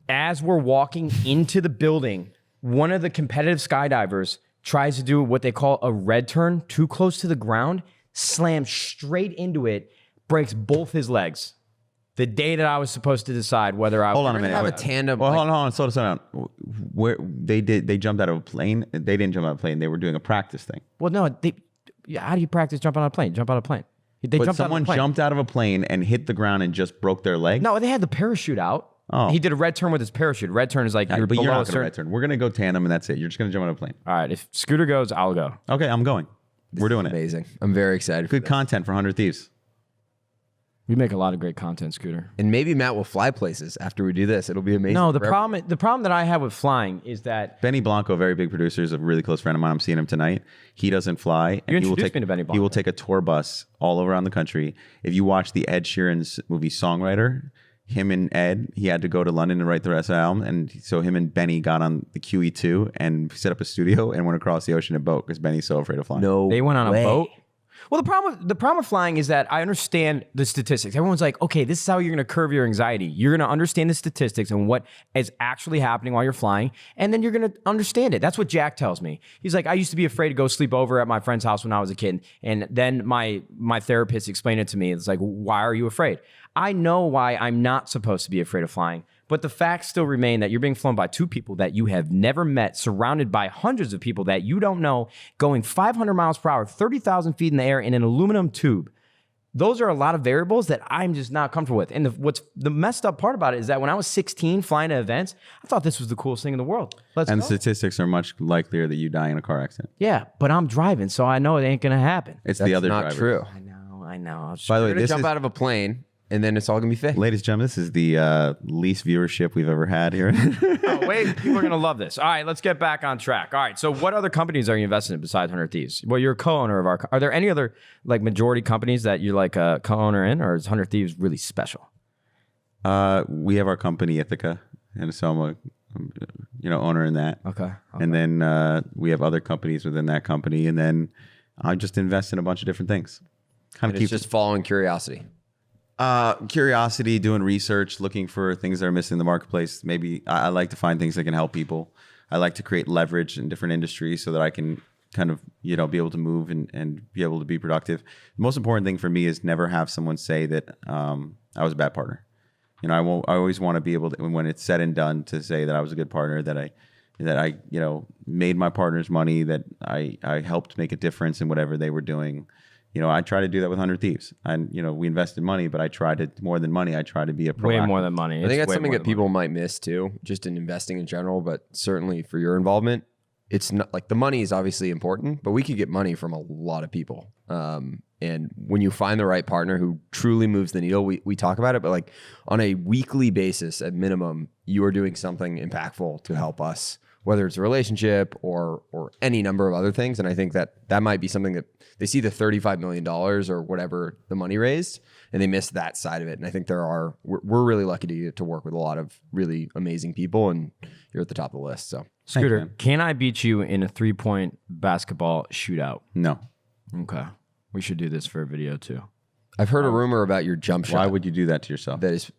as we're walking into the building, one of the competitive skydivers tries to do what they call a red turn, too close to the ground, slams straight into it, breaks both his legs. The day that I was supposed to decide whether I Hold on a We're gonna minute. have a tandem. Well, like- hold on. Slow down. Where they jumped out of a plane? They didn't jump out of a plane. They were doing a practice thing. Well, no, how do you practice jumping on a plane? Jump out of a plane. They But jumped out of someone a plane. jumped out of a plane and hit the ground and just broke their leg. No, they had the parachute out. Oh. He did a red turn with his parachute. Red turn is like but you're you're below not a going to certain. red turn. We're going to go tandem, and that's it. You're just going to jump out of a plane. All right, if Scooter goes, I'll go. Okay, I'm going. We're doing it. Amazing. I'm very excited. Good content for 100 Thieves. We make a lot of great content, Scooter. And maybe Matt will fly places after we do this. It'll be amazing. No, the for problem that I have with flying is that Benny Blanco, very big producer, is a really close friend of mine. I'm seeing him tonight. He doesn't fly. You he will introduced take me to Benny He will Blanco. take a tour bus all around the country. If you watch the Ed Sheeran's movie Songwriter, him and Ed, he had to go to London to write the rest of the album. And so him and Benny got on the QE2 and set up a studio and went across the ocean in a boat because Benny's so afraid of flying. No, they went on way. a boat. Well, the problem with flying is that I understand the statistics. Everyone's like, okay, this is how you're going to curb your anxiety. You're going to understand the statistics and what is actually happening while you're flying, and then you're going to understand it. That's what Jack tells me. He's like, I used to be afraid to go sleep over at my friend's house when I was a kid, and then my therapist explained it to me. It's like, why are you afraid? I know why I'm not supposed to be afraid of flying. But the facts still remain that you're being flown by two people that you have never met, surrounded by hundreds of people that you don't know, going 500 miles per hour, 30,000 feet in the air in an aluminum tube. Those are a lot of variables that I'm just not comfortable with. And what's the messed up part about it is that when I was 16 flying to events, I thought this was the coolest thing in the world. Let's And go. statistics are much likelier that you die in a car accident. Yeah, but I'm driving, so I know it ain't going to happen. It's That's the other not driver. true. I know. By the way, You're gonna this jump is out of a plane and then it's all gonna be fake. Ladies and gentlemen, this is the least viewership we've ever had here. Oh, wait, people are going to love this. All right, let's get back on track. All right, so what other companies are you invested in besides 100 Thieves? Well, you're a co-owner of are there any other like majority companies that you're like a co-owner in, or is 100 Thieves really special? We have our company Ithaca, and so I'm owner in that. Okay. And then we have other companies within that company, and then I just invest in a bunch of different things. And it's just following curiosity. Curiosity, doing research, looking for things that are missing in the marketplace. Maybe I like to find things that can help people. I like to create leverage in different industries so that I can kind of, be able to move and be able to be productive. The most important thing for me is never have someone say that I was a bad partner. I always want to be able to, when it's said and done, to say that I was a good partner, that I made my partners money, that I helped make a difference in whatever they were doing. I try to do that with 100 Thieves. And, we invested money, but I tried to, more than money, I try to be a proactive. Way more than money. I think that's something that people might miss too, just in investing in general, but certainly for your involvement. It's not like the money is obviously important, but we could get money from a lot of people. And when you find the right partner who truly moves the needle, we talk about it, but like on a weekly basis at minimum, you are doing something impactful to help us, whether it's a relationship or any number of other things. And I think that might be something that they see the $35 million or whatever the money raised, and they miss that side of it. And I think we're really lucky to get to work with a lot of really amazing people, and you're at the top of the list. So Scooter, can I beat you in a 3-point basketball shootout? No. Okay. We should do this for a video too. I've heard a rumor about your jump shot. Why would you do that to yourself? That is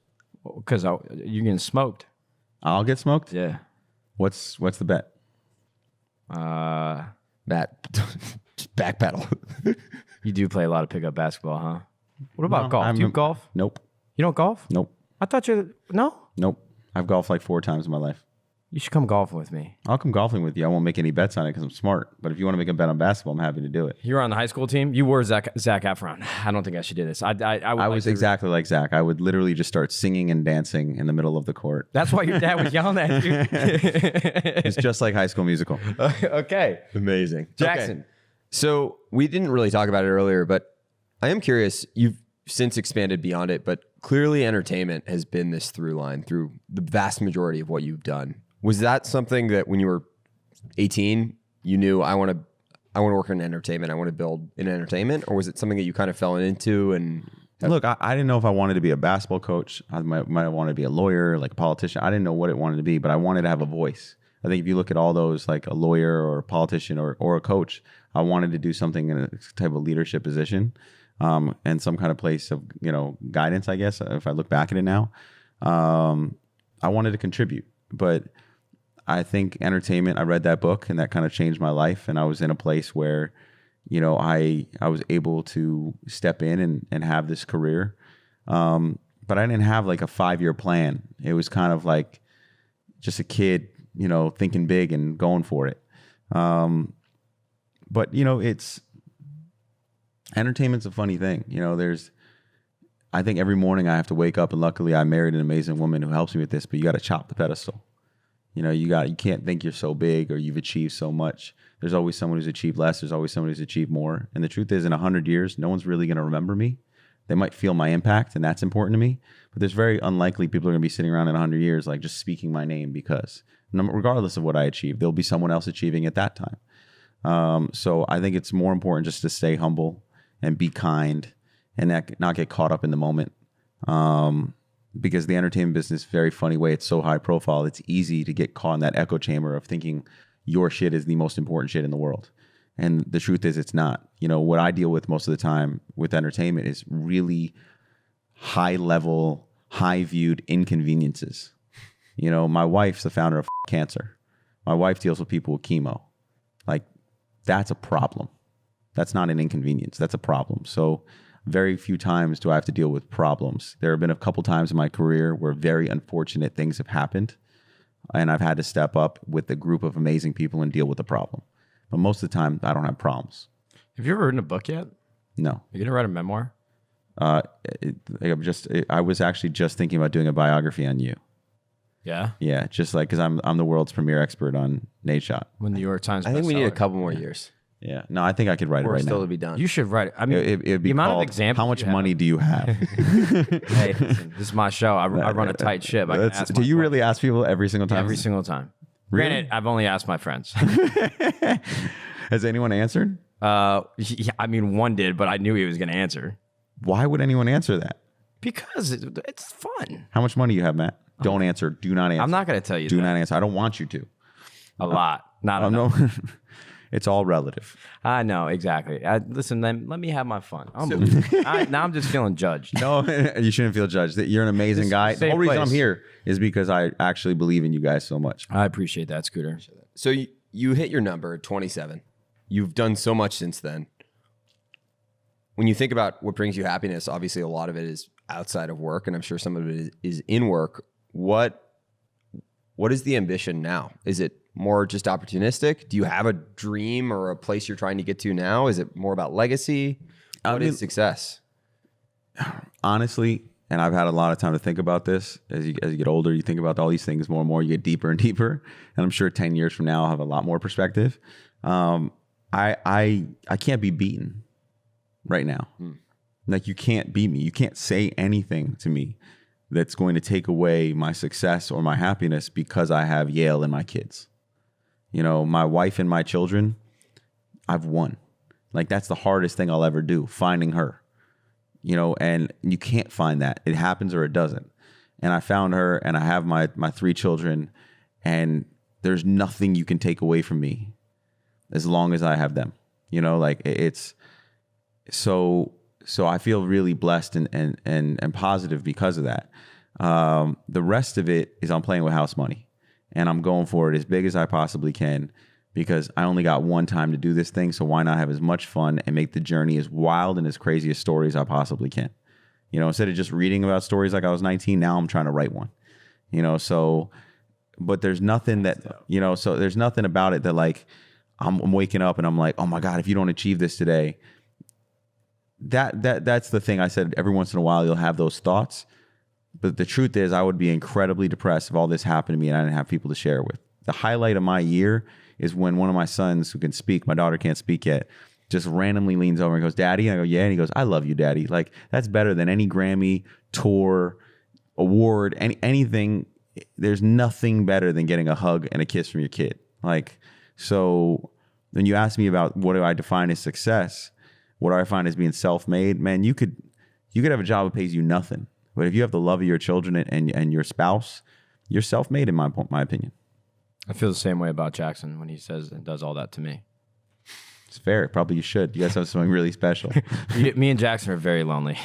because you're getting smoked. I'll get smoked? Yeah. What's the bet? Matt, just backpedal. You do play a lot of pickup basketball, huh? What about golf? Do you golf? Nope. You don't golf? Nope. I thought no? Nope. I've golfed like 4 times in my life. You should come golfing with me. I'll come golfing with you. I won't make any bets on it because I'm smart. But if you want to make a bet on basketball, I'm happy to do it. You were on the high school team. You were Zach Efron. I don't think I should do this. I was exactly like Zach. I would literally just start singing and dancing in the middle of the court. That's why your dad was yelling at you. It's just like High School Musical. Okay. Amazing. Jackson. Okay. So we didn't really talk about it earlier, but I am curious. You've since expanded beyond it, but clearly entertainment has been this through line through the vast majority of what you've done. Was that something that when you were 18, you knew I want to work in entertainment, I want to build in entertainment, or was it something that you kind of fell into? And look, I didn't know if I wanted to be a basketball coach. I might want to be a lawyer, like a politician. I didn't know what it wanted to be, but I wanted to have a voice. I think if you look at all those, like a lawyer or a politician or a coach, I wanted to do something in a type of leadership position, and some kind of place of guidance. I guess if I look back at it now, I wanted to contribute, but I think entertainment, I read that book and that kind of changed my life. And I was in a place where, I was able to step in and have this career. But I didn't have like a 5-year plan. It was kind of like just a kid, thinking big and going for it. But entertainment's a funny thing. I think every morning I have to wake up, and luckily I married an amazing woman who helps me with this, but you got to chop the pedestal. You can't think you're so big or you've achieved so much. There's always someone who's achieved less. There's always someone who's achieved more. And the truth is, in 100 years, no one's really going to remember me. They might feel my impact, and that's important to me. But there's very unlikely people are going to be sitting around in 100 years like just speaking my name, because regardless of what I achieve, there'll be someone else achieving at that time. So I think it's more important just to stay humble and be kind and not get caught up in the moment. Because the entertainment business, very funny way, it's so high profile, it's easy to get caught in that echo chamber of thinking your shit is the most important shit in the world. And the truth is, it's not. What I deal with most of the time with entertainment is really high level, high viewed inconveniences. My wife's the founder of cancer. My wife deals with people with chemo. Like, that's a problem. That's not an inconvenience. That's a problem. So very few times do I have to deal with problems. There have been a couple times in my career where very unfortunate things have happened, and I've had to step up with a group of amazing people and deal with the problem. But most of the time, I don't have problems. Have you ever written a book yet? No. You gonna write a memoir? I was actually just thinking about doing a biography on you. Yeah. Yeah, just like because I'm the world's premier expert on Nadeshot. When the New York Times. I think we need a bestseller. couple more years. Yeah. No, I think I could write it Or right still now. to be done. You should write it. I mean, It'd be the amount of called, examples. how much you have- money do you have? Hey, listen, this is my show. I run a tight ship. I can ask Do my you questions really ask people every single time? every single time? Really? Granted, I've only asked my friends. Has anyone answered? Yeah, I mean, one did, but I knew he was going to answer Why would anyone answer that? because it's fun. How much money you have, Matt? Don't answer. Do not answer. I'm not going to tell you Do that. not answer. I don't want you to. A lot, not Oh, enough. no. It's all relative. I know exactly. Listen, then let me have my fun. Now I'm just feeling judged. No, you shouldn't feel judged. You're an amazing guy. The safe whole reason place. I'm here is because I actually believe in you guys so much. I appreciate that, Scooter. So you hit your number at 27. You've done so much since then. When you think about what brings you happiness, obviously a lot of it is outside of work, and I'm sure some of it is in work. What is the ambition now? Is it more just opportunistic? Do you have a dream or a place you're trying to get to now? Is it more about legacy? What is success? Honestly, and I've had a lot of time to think about this. As you get older, you think about all these things more and more. You get deeper and deeper. And I'm sure 10 years from now, I'll have a lot more perspective. I can't be beaten right now. Like, you can't beat me. You can't say anything to me that's going to take away my success or my happiness because I have Yale and my kids. You know, my wife and my children, I've won. Like, that's the hardest thing I'll ever do, finding her. You know, and you can't find that. It happens or it doesn't. And I found her, and I have my 3 children, and there's nothing you can take away from me as long as I have them. You know, like, it's so I feel really blessed and positive because of that. The rest of it is I'm playing with house money, and I'm going for it as big as I possibly can because I only got one time to do this thing. So why not have as much fun and make the journey as wild and as crazy as stories I possibly can? You know, instead of just reading about stories like I was 19, now I'm trying to write one. You know, so, but there's nothing that, you know, so there's nothing about it that, like, I'm waking up and I'm like, oh my God, if you don't achieve this today, that's the thing. I said every once in a while you'll have those thoughts. But the truth is, I would be incredibly depressed if all this happened to me and I didn't have people to share it with. The highlight of my year is when one of my sons who can speak, my daughter can't speak yet, just randomly leans over and goes, "Daddy?" And I go, "Yeah." And he goes, "I love you, Daddy." Like, that's better than any Grammy, tour, award, anything. There's nothing better than getting a hug and a kiss from your kid. Like, so when you ask me about what do I define as success, what do I find as being self-made, man, you could have a job that pays you nothing. But if you have the love of your children and your spouse, you're self-made, in my opinion. I feel the same way about Jackson when he says and does all that to me. It's fair. Probably you should. You guys have something really special. Me and Jackson are very lonely.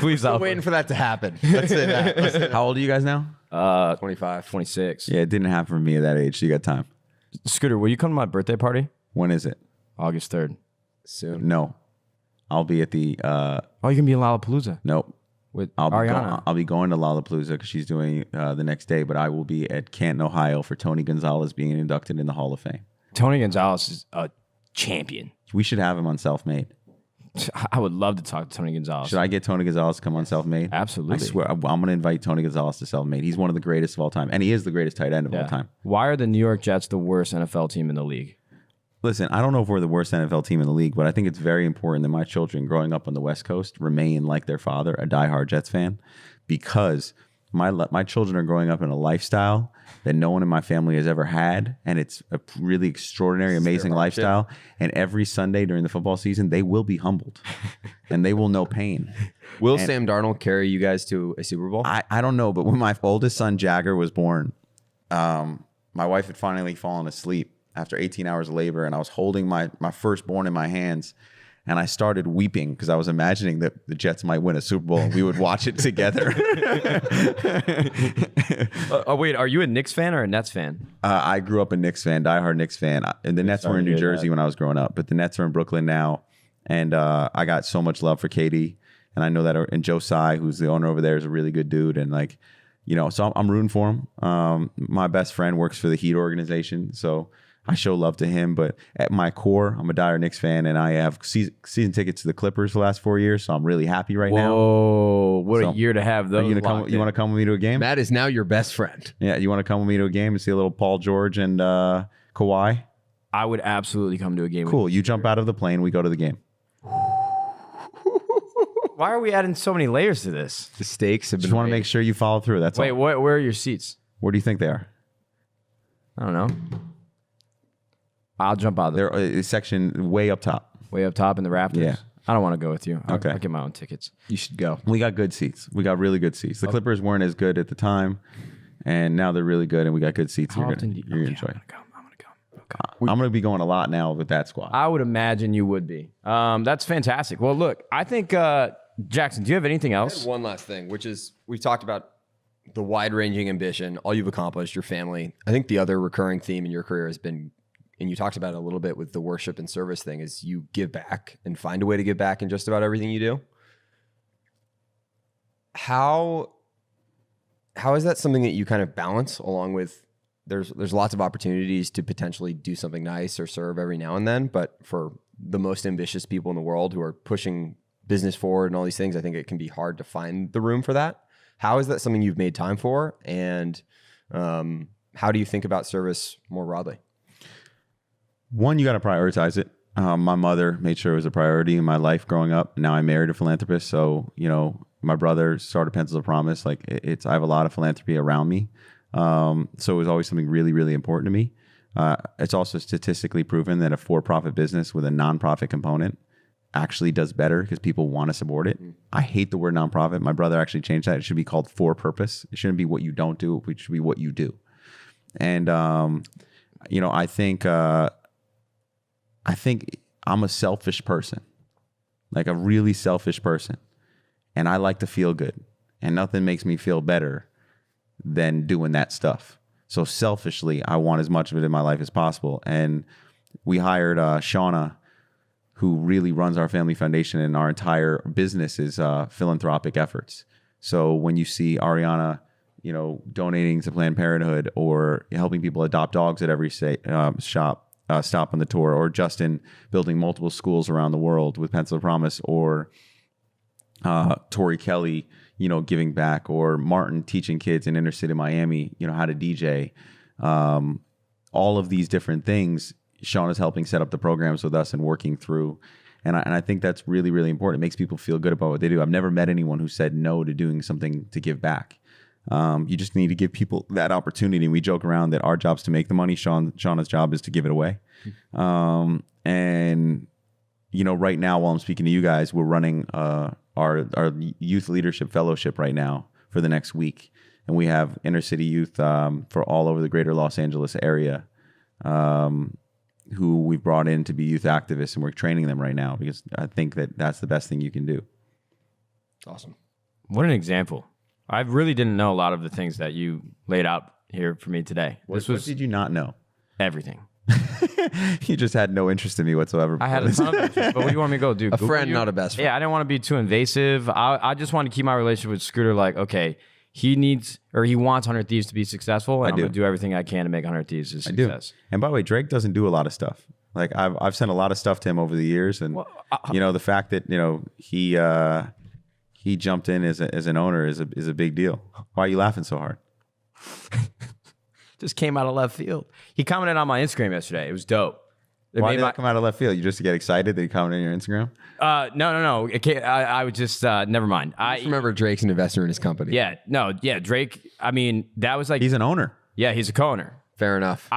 please I'm waiting for that to happen. Let's say that. How old are you guys now? 25. 26. Yeah, it didn't happen for me at that age. So you got time. Scooter, will you come to my birthday party? When is it? August 3rd. Soon. No. I'll be at the Oh, you can be in Lollapalooza nope. with I'll Ariana. be going to Lollapalooza because she's doing the next day, but I will be at Canton, Ohio for Tony Gonzalez being inducted in the Hall of Fame. Tony Gonzalez is a champion. We should have him on Selfmade. I would love to talk to Tony Gonzalez. Should I get Tony Gonzalez to come on Selfmade? Absolutely. I swear, I'm going to invite Tony Gonzalez to Selfmade. He's one of the greatest of all time, and he is the greatest tight end of all time. Why are the New York Jets the worst NFL team in the league? Listen, I don't know if we're the worst NFL team in the league, but I think it's very important that my children growing up on the West Coast remain like their father, a diehard Jets fan, because my children are growing up in a lifestyle that no one in my family has ever had, and it's a really extraordinary, amazing lifestyle. And every Sunday during the football season, they will be humbled, and they will know pain. Will Sam Darnold carry you guys to a Super Bowl? I don't know, but when my oldest son Jagger was born, my wife had finally fallen asleep after 18 hours of labor, and I was holding my firstborn in my hands, and I started weeping because I was imagining that the Jets might win a Super Bowl and we would watch it together. Oh, wait, are you a Knicks fan or a Nets fan? I grew up a Knicks fan, diehard Knicks fan. And the Nets were in New Jersey when I was growing up, but the Nets are in Brooklyn now, and I got so much love for Katie, and I know that, and Joe Tsai, who's the owner over there, is a really good dude, and like, you know, so I'm rooting for him. My best friend works for the Heat organization, so I show love to him, but at my core, I'm a dire Knicks fan, and I have season tickets to the Clippers the last 4 years, so I'm really happy right now. Whoa, what So, a year to have those. You want to come with me to a game? Matt is now your best friend. Yeah, you want to come with me to a game and see a little Paul George and Kawhi? I would absolutely come to a game. Cool. You jump out of the plane. We go to the game. Why are we adding so many layers to this? The stakes have been. Just want to make sure you follow through. That's Wait, all. where are your seats? Where do you think they are? I don't know. I'll jump out of They're section way up top. way up top in the rafters. Yeah. I don't want to go with you. Okay. I'll get my own tickets. You should go. We got good seats. We got really good seats. The Clippers weren't as good at the time, and now they're really good, and we got good seats. How You're often gonna, do you you're okay, gonna enjoy. I'm gonna go. I'm gonna be going a lot now with that squad. I would imagine you would be. That's fantastic. Well, look, I think Jackson, do you have anything else? One last thing, which is we've talked about the wide-ranging ambition, all you've accomplished, your family. I think the other recurring theme in your career has been, and you talked about it a little bit with the worship and service thing, is you give back and find a way to give back in just about everything you do. How is that something that you kind of balance along with there's lots of opportunities to potentially do something nice or serve every now and then, but for the most ambitious people in the world who are pushing business forward and all these things, I think it can be hard to find the room for that. How is that something you've made time for? And how do you think about service more broadly? One, you got to prioritize it. My mother made sure it was a priority in my life growing up. Now I married a philanthropist, so my brother started Pencils of Promise. Like I have a lot of philanthropy around me, so it was always something really, really important to me. It's also statistically proven that a for-profit business with a nonprofit component actually does better because people want to support it. I hate the word nonprofit. My brother actually changed that. It should be called for purpose. It shouldn't be what you don't do. It should be what you do. And I think I'm a selfish person, like a really selfish person, and I like to feel good, and nothing makes me feel better than doing that stuff. So selfishly, I want as much of it in my life as possible. And we hired Shauna, who really runs our family foundation, and our entire business is philanthropic efforts. So when you see Ariana, donating to Planned Parenthood or helping people adopt dogs at every stop on the tour, or Justin building multiple schools around the world with Pencil of Promise, or Tori Kelly, giving back, or Martin teaching kids in inner city Miami, how to DJ, all of these different things. Sean is helping set up the programs with us and working through. And I think that's really, really important. It makes people feel good about what they do. I've never met anyone who said no to doing something to give back. You just need to give people that opportunity. We joke around that our job's to make the money. Shauna's job is to give it away. And right now, while I'm speaking to you guys, we're running our youth leadership fellowship right now for the next week. And we have inner city youth for all over the greater Los Angeles area, who we've brought in to be youth activists, and we're training them right now because I think that that's the best thing you can do. Awesome. What an example. I really didn't know a lot of the things that you laid out here for me today. What did you not know? Everything. You just had no interest in me whatsoever. I had a ton of interest, but what do you want me to go do? A friend, not a best friend. Yeah, I didn't want to be too invasive. I just want to keep my relationship with Scooter like, okay, he wants 100 Thieves to be successful, and I'm going to do everything I can to make 100 Thieves a success. And by the way, Drake doesn't do a lot of stuff. Like I've sent a lot of stuff to him over the years, and the fact that he jumped in as an owner is a big deal. Why are you laughing so hard? Just came out of left field. He commented on my Instagram yesterday. It was dope. Why did that come out of left field? You just get excited that he commented on your Instagram? No. I would just never mind. I remember Drake's an investor in his company. Yeah, Drake. I mean, that was like he's an owner. Yeah, he's a co-owner. Fair enough.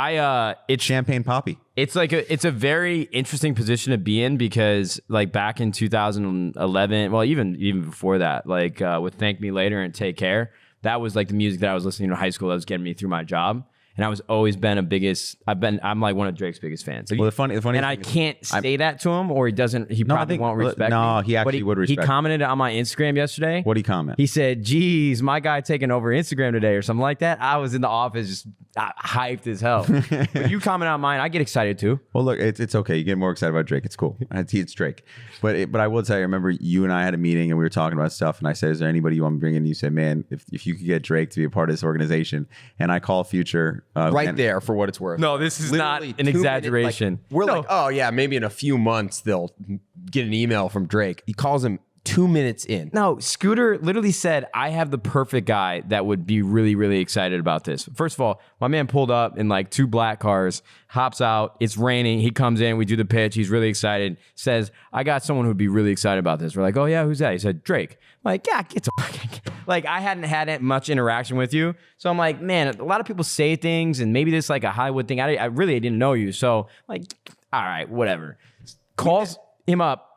It's Champagne Poppy. It's like it's a very interesting position to be in because like back in 2011, well, even before that, like with Thank Me Later and Take Care, that was like the music that I was listening to in high school that was getting me through my job. And I was always been I'm like one of Drake's biggest fans. Well, the funny and I can't say that to him, or he doesn't. He probably won't respect me. No, he actually would respect. He commented on my Instagram yesterday. What did he comment? He said, "Geez, my guy taking over Instagram today," or something like that. I was in the office just hyped as hell. But you comment on mine, I get excited too. Well, look, it's okay. You get more excited about Drake. It's cool. It's Drake. But I will tell you, I remember you and I had a meeting and we were talking about stuff. And I said, "Is there anybody you want to bring in?" And you said, "Man, if you could get Drake to be a part of this organization," and I call Future right there for what it's worth. No, this is not Literally an exaggeration. We're like, oh yeah, maybe in a few months they'll get an email from Drake. He calls him 2 minutes in. No, Scooter literally said, I have the perfect guy that would be really, really excited about this. First of all, my man pulled up in like 2 black cars, hops out, it's raining, he comes in, we do the pitch, he's really excited, says, I got someone who'd be really excited about this. We're like, oh yeah, who's that? He said, Drake. I'm like, yeah, get to like, I hadn't had much interaction with you. So I'm like, man, a lot of people say things and maybe this is like a Hollywood thing. I really didn't know you. So like, all right, whatever. Calls him up.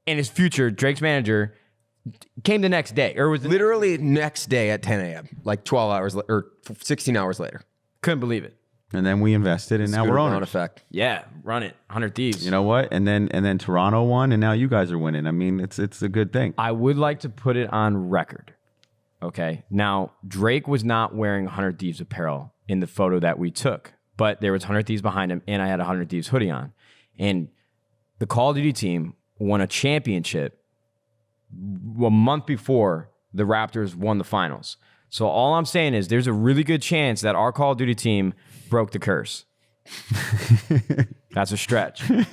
And his future, Drake's manager, came the next day. Or was it Literally next day at 10 a.m., like 12 hours or 16 hours later. couldn't believe it. And then we invested, and now Scooter we're Braun owners. effect. Yeah, run it. 100 Thieves. You know what? And then Toronto won, and now you guys are winning. I mean, it's a good thing. I would like to put it on record. Okay. Now, Drake was not wearing 100 Thieves apparel in the photo that we took, but there was 100 Thieves behind him, and I had a 100 Thieves hoodie on. And the Call of Duty team won a championship a month before the Raptors won the finals. So all I'm saying is there's a really good chance that our Call of Duty team broke the curse. That's a stretch. Stretch.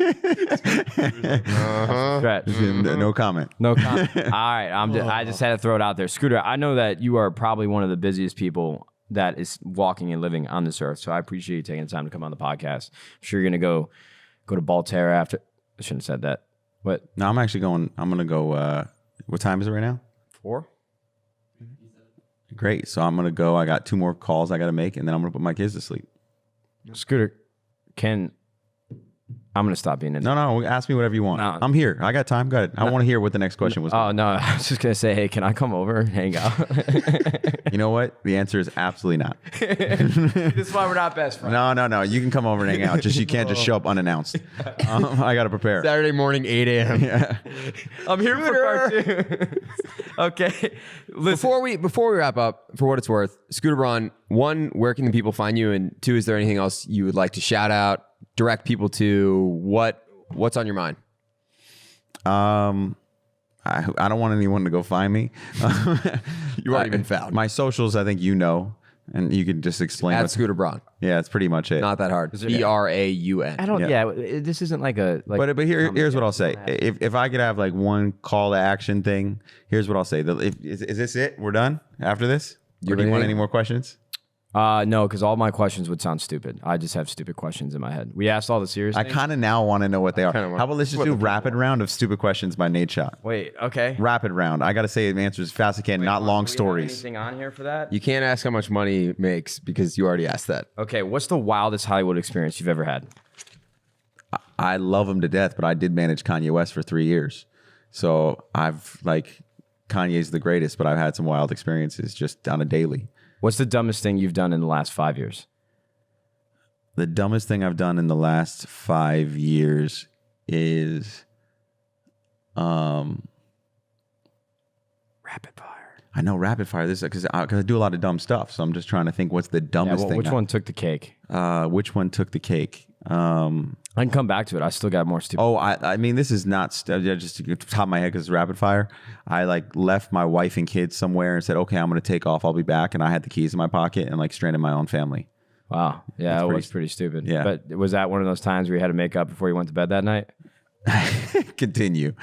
No comment. No comment. All right, I just had to throw it out there. Scooter, I know that you are probably one of the busiest people that is walking and living on this earth. So I appreciate you taking the time to come on the podcast. I'm sure you're gonna go to Baltimore after. I shouldn't have said that. What? No, I'm actually going. I'm gonna go. What time is it right now? 4? Great. So I'm gonna go. I got 2 more calls I got to make, and then I'm gonna put my kids to sleep. Scooter, I'm going to stop being in. No. Ask me whatever you want. No. I'm here. I got time. Go ahead. I want to hear what the next question was. Oh, no. I was just going to say, hey, can I come over and hang out? You know what? The answer is absolutely not. This is why we're not best friends. No. You can come over and hang out. Just you can't just show up unannounced. I got to prepare. Saturday morning, 8 a.m. Yeah. I'm here for cartoons. Okay. Listen. Before we wrap up, for what it's worth, Scooter Braun, 1, where can the people find you? And 2, is there anything else you would like to shout out, direct people to? What's on your mind? I don't want anyone to go find me. You've already been found. My socials, I think you know, and you could just explain. At Scooter Braun. Yeah, it's pretty much it. Not that hard. Braun. I don't, this isn't like a. Like, But here's what I'll say. If I could have like one call to action thing, here's what I'll say. Is this it? We're done after this? Or do you want any more questions? No, because all my questions would sound stupid. I just have stupid questions in my head. We asked all the serious I things. kind of now want to know what they are. How about let's just do rapid round of stupid questions by Nadeshot? Wait, okay. Rapid round. I got to say the answers as fast as I can, not long Do we have stories. anything on here for that? You can't ask how much money he makes because you already asked that. Okay, what's the wildest Hollywood experience you've ever had? I love him to death, but I did manage Kanye West for 3 years. So Kanye's the greatest, but I've had some wild experiences just on a daily. What's the dumbest thing you've done in the last 5 years? The dumbest thing I've done in the last 5 years is Rapid fire. I know rapid fire. This because I do a lot of dumb stuff, so I'm just trying to think what's the dumbest thing. Which one took the cake? Which one took the cake? I can come back to it. I still got more stupid. Oh, I mean, this is not just to the top of my head because it's rapid fire. I left my wife and kids somewhere and said, okay, I'm going to take off. I'll be back. And I had the keys in my pocket and stranded my own fammy. Wow. Yeah, it was pretty stupid. Yeah. But was that one of those times where you had to make up before you went to bed that night? Continue.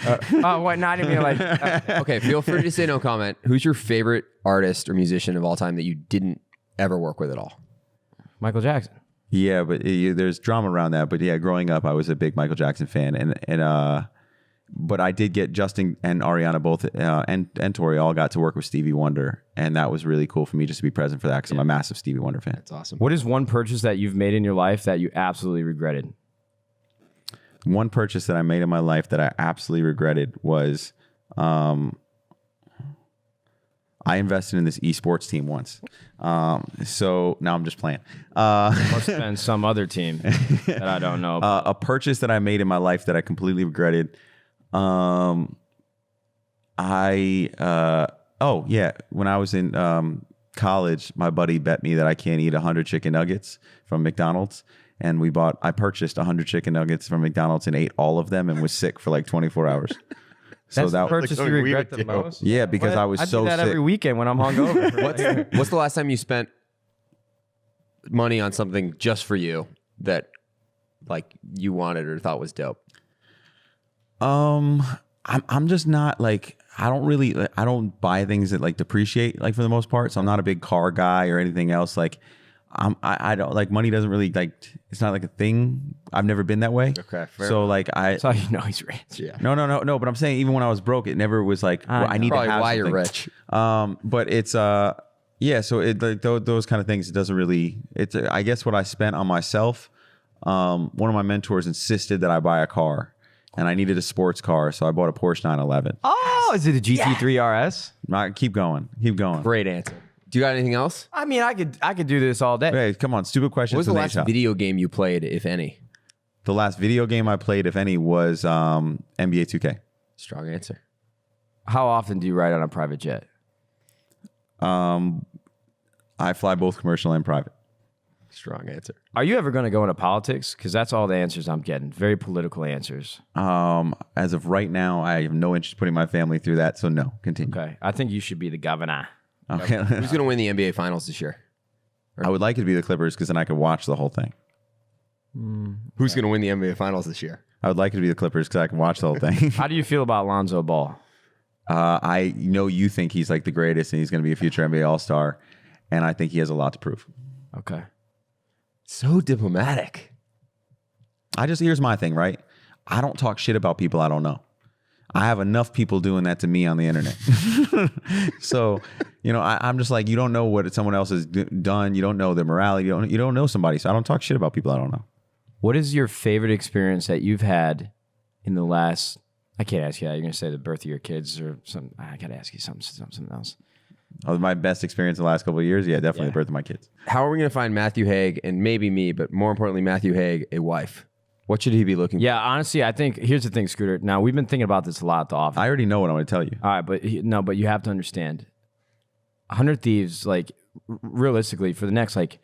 Oh, what? Not even like. Okay, feel free to say no comment. Who's your favorite artist or musician of all time that you didn't ever work with at all? Michael Jackson. Yeah, but there's drama around that. But yeah, growing up, I was a big Michael Jackson fan, but I did get Justin and Ariana both, and Tori all got to work with Stevie Wonder, and that was really cool for me just to be present for that because I'm a massive Stevie Wonder fan. That's awesome. What is one purchase that you've made in your life that you absolutely regretted? One purchase that I made in my life that I absolutely regretted was I invested in this esports team once. So now I'm just playing. Must have been some other team that I don't know about. A purchase that I made in my life that I completely regretted. When I was in college, my buddy bet me that I can't eat 100 chicken nuggets from McDonald's. And I purchased 100 chicken nuggets from McDonald's and ate all of them and was sick for 24 hours. That's the purchase you regret the most? Yeah, because I was so do that sick. every weekend when I'm hungover. What's the last time you spent money on something just for you that you wanted or thought was dope? I I'm just not like, I don't buy things that like depreciate like for the most part. So I'm not a big car guy or anything else. Like I don't like, money doesn't really like, it's not like a thing. I've never been that way. Okay, fair So enough. like That's how you know he's rich. Yeah. No. But I'm saying even when I was broke, it never was like, well, I need Probably to have why something. you're rich. But it's yeah. So it like those kind of things. It doesn't really. It's I guess what I spent on myself. One of my mentors insisted that I buy a car, and I needed a sports car, so I bought a Porsche 911. Oh, is it a GT3 RS? Keep going. Great answer. Do you got anything else? I mean, I could do this all day. Hey, come on, stupid questions. What was the last Nadeshot. video game you played, if any? The last video game I played, if any, was NBA 2K. Strong answer. How often do you ride on a private jet? I fly both commercial and private. Strong answer. Are you ever going to go into politics? Because that's all the answers I'm getting. Very political answers. As of right now, I have no interest in putting my family through that. So no, continue. Okay. I think you should be the governor. Okay. Who's going to win the NBA Finals this year? I would like it to be the Clippers because then I could watch the whole thing. Who's going to win the NBA Finals this year? I would like it to be the Clippers because I can watch the whole thing. How do you feel about Lonzo Ball? I know you think he's like the greatest and he's going to be a future NBA All-Star, and I think he has a lot to prove. Okay. So diplomatic. Here's my thing, right? I don't talk shit about people I don't know. I have enough people doing that to me on the internet. So, I'm just like, you don't know what someone else has done. You don't know their morality. You don't know somebody. So I don't talk shit about people I don't know. What is your favorite experience that you've had in the last, I can't ask you that. You're going to say the birth of your kids or something. I got to ask you something else. My best experience in the last couple of years? Yeah, definitely the birth of my kids. How are we going to find Matthew Haig, and maybe me, but more importantly, Matthew Haig, a wife? What should he be looking for? Yeah, honestly, I think, here's the thing, Scooter. Now, we've been thinking about this a lot at the office. I already know what I'm going to tell you. All right, but you have to understand. 100 Thieves, like, realistically, for the next, like,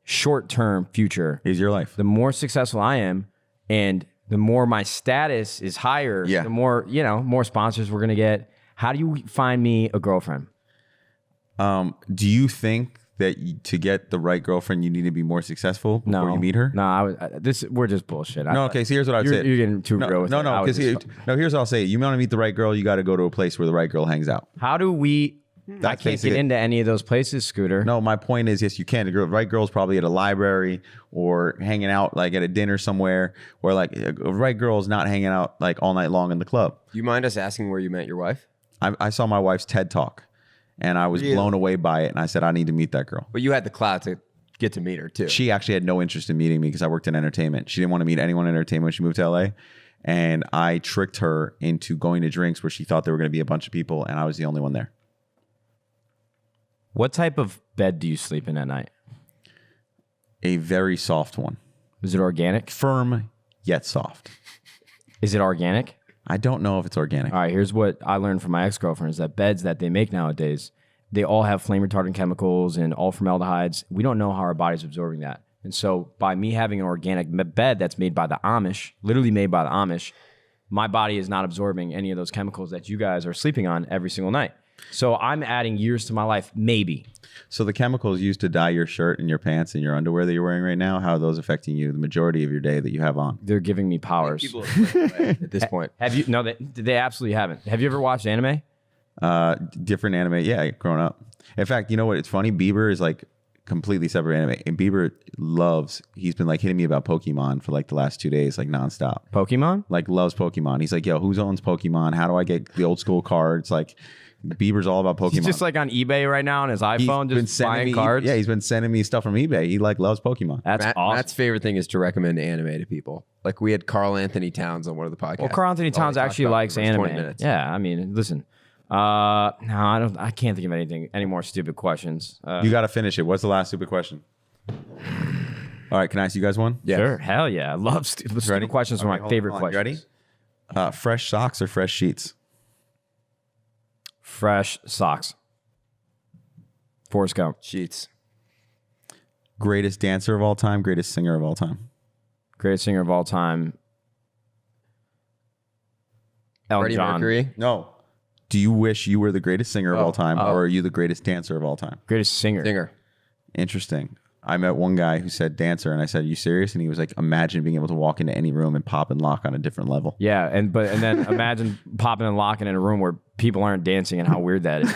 short-term future, Is your life. the more successful I am and the more my status is higher, Yeah. the more, more sponsors we're going to get. How do you find me a girlfriend? Do you think that to get the right girlfriend, you need to be more successful before you meet her? No, we're just bullshit. No, okay, so here's what I would say. You're getting too real with it. No, because here's what I'll say. You want to meet the right girl, you got to go to a place where the right girl hangs out. How do we... I That's can't get basically- into any of those places, Scooter. No, my point is, yes, you can. The right girl's probably at a library or hanging out like at a dinner somewhere, or like a right girl's not hanging out like all night long in the club. Do you mind us asking where you met your wife? I saw my wife's TED Talk, and I was blown away by it, and I said, I need to meet that girl. But you had the clout to get to meet her, too. She actually had no interest in meeting me because I worked in entertainment. She didn't want to meet anyone in entertainment when she moved to LA. And I tricked her into going to drinks where she thought there were going to be a bunch of people, and I was the only one there. What type of bed do you sleep in at night? A very soft one. Is it organic? Firm, yet soft. Is it organic? I don't know if it's organic. All right, here's what I learned from my ex-girlfriend is that beds that they make nowadays, they all have flame retardant chemicals and all formaldehydes. We don't know how our body's absorbing that. And so by me having an organic bed that's made by the Amish, literally made by the Amish, my body is not absorbing any of those chemicals that you guys are sleeping on every single night. So I'm adding years to my life, maybe. So the chemicals used to dye your shirt and your pants and your underwear that you're wearing right now, how are those affecting you the majority of your day that you have on? They're giving me powers. People at this point. Have you? No, they absolutely haven't. Have you ever watched anime? Different anime. Yeah, growing up. In fact, you know what? It's funny. Bieber is like completely separate anime. And Bieber he's been like hitting me about Pokemon for like the last 2 days, like nonstop. Pokemon? Like loves Pokemon. He's like, yo, who owns Pokemon? How do I get the old school cards? Like Bieber's all about Pokemon. He's just like on eBay right now on his iPhone, just buying cards. Yeah, he's been sending me stuff from eBay. He like loves Pokemon. That's awesome. Matt's favorite thing is to recommend anime to people. Like we had Carl Anthony Towns on one of the podcasts. Well, Carl Anthony Towns All he talked actually about likes for the first 20 anime. minutes. Yeah, I mean, listen. No, I can't think of any more stupid questions. You got to finish it. What's the last stupid question? All right, can I ask you guys one? Yeah. Sure, hell yeah. I love stupid questions. Are my favorite Hold on. questions. You ready? Fresh socks or fresh sheets? Fresh socks. Forrest Gump. Sheets. Greatest dancer of all time, greatest singer of all time. Greatest singer of all time. Elton Freddie John. Mercury. No. Do you wish you were the greatest singer of all time, or are you the greatest dancer of all time? Greatest singer. Singer. Interesting. I met one guy who said dancer, and I said, "Are you serious?" And he was like, "Imagine being able to walk into any room and pop and lock on a different level." Yeah, and then imagine popping and locking in a room where people aren't dancing and how weird that is.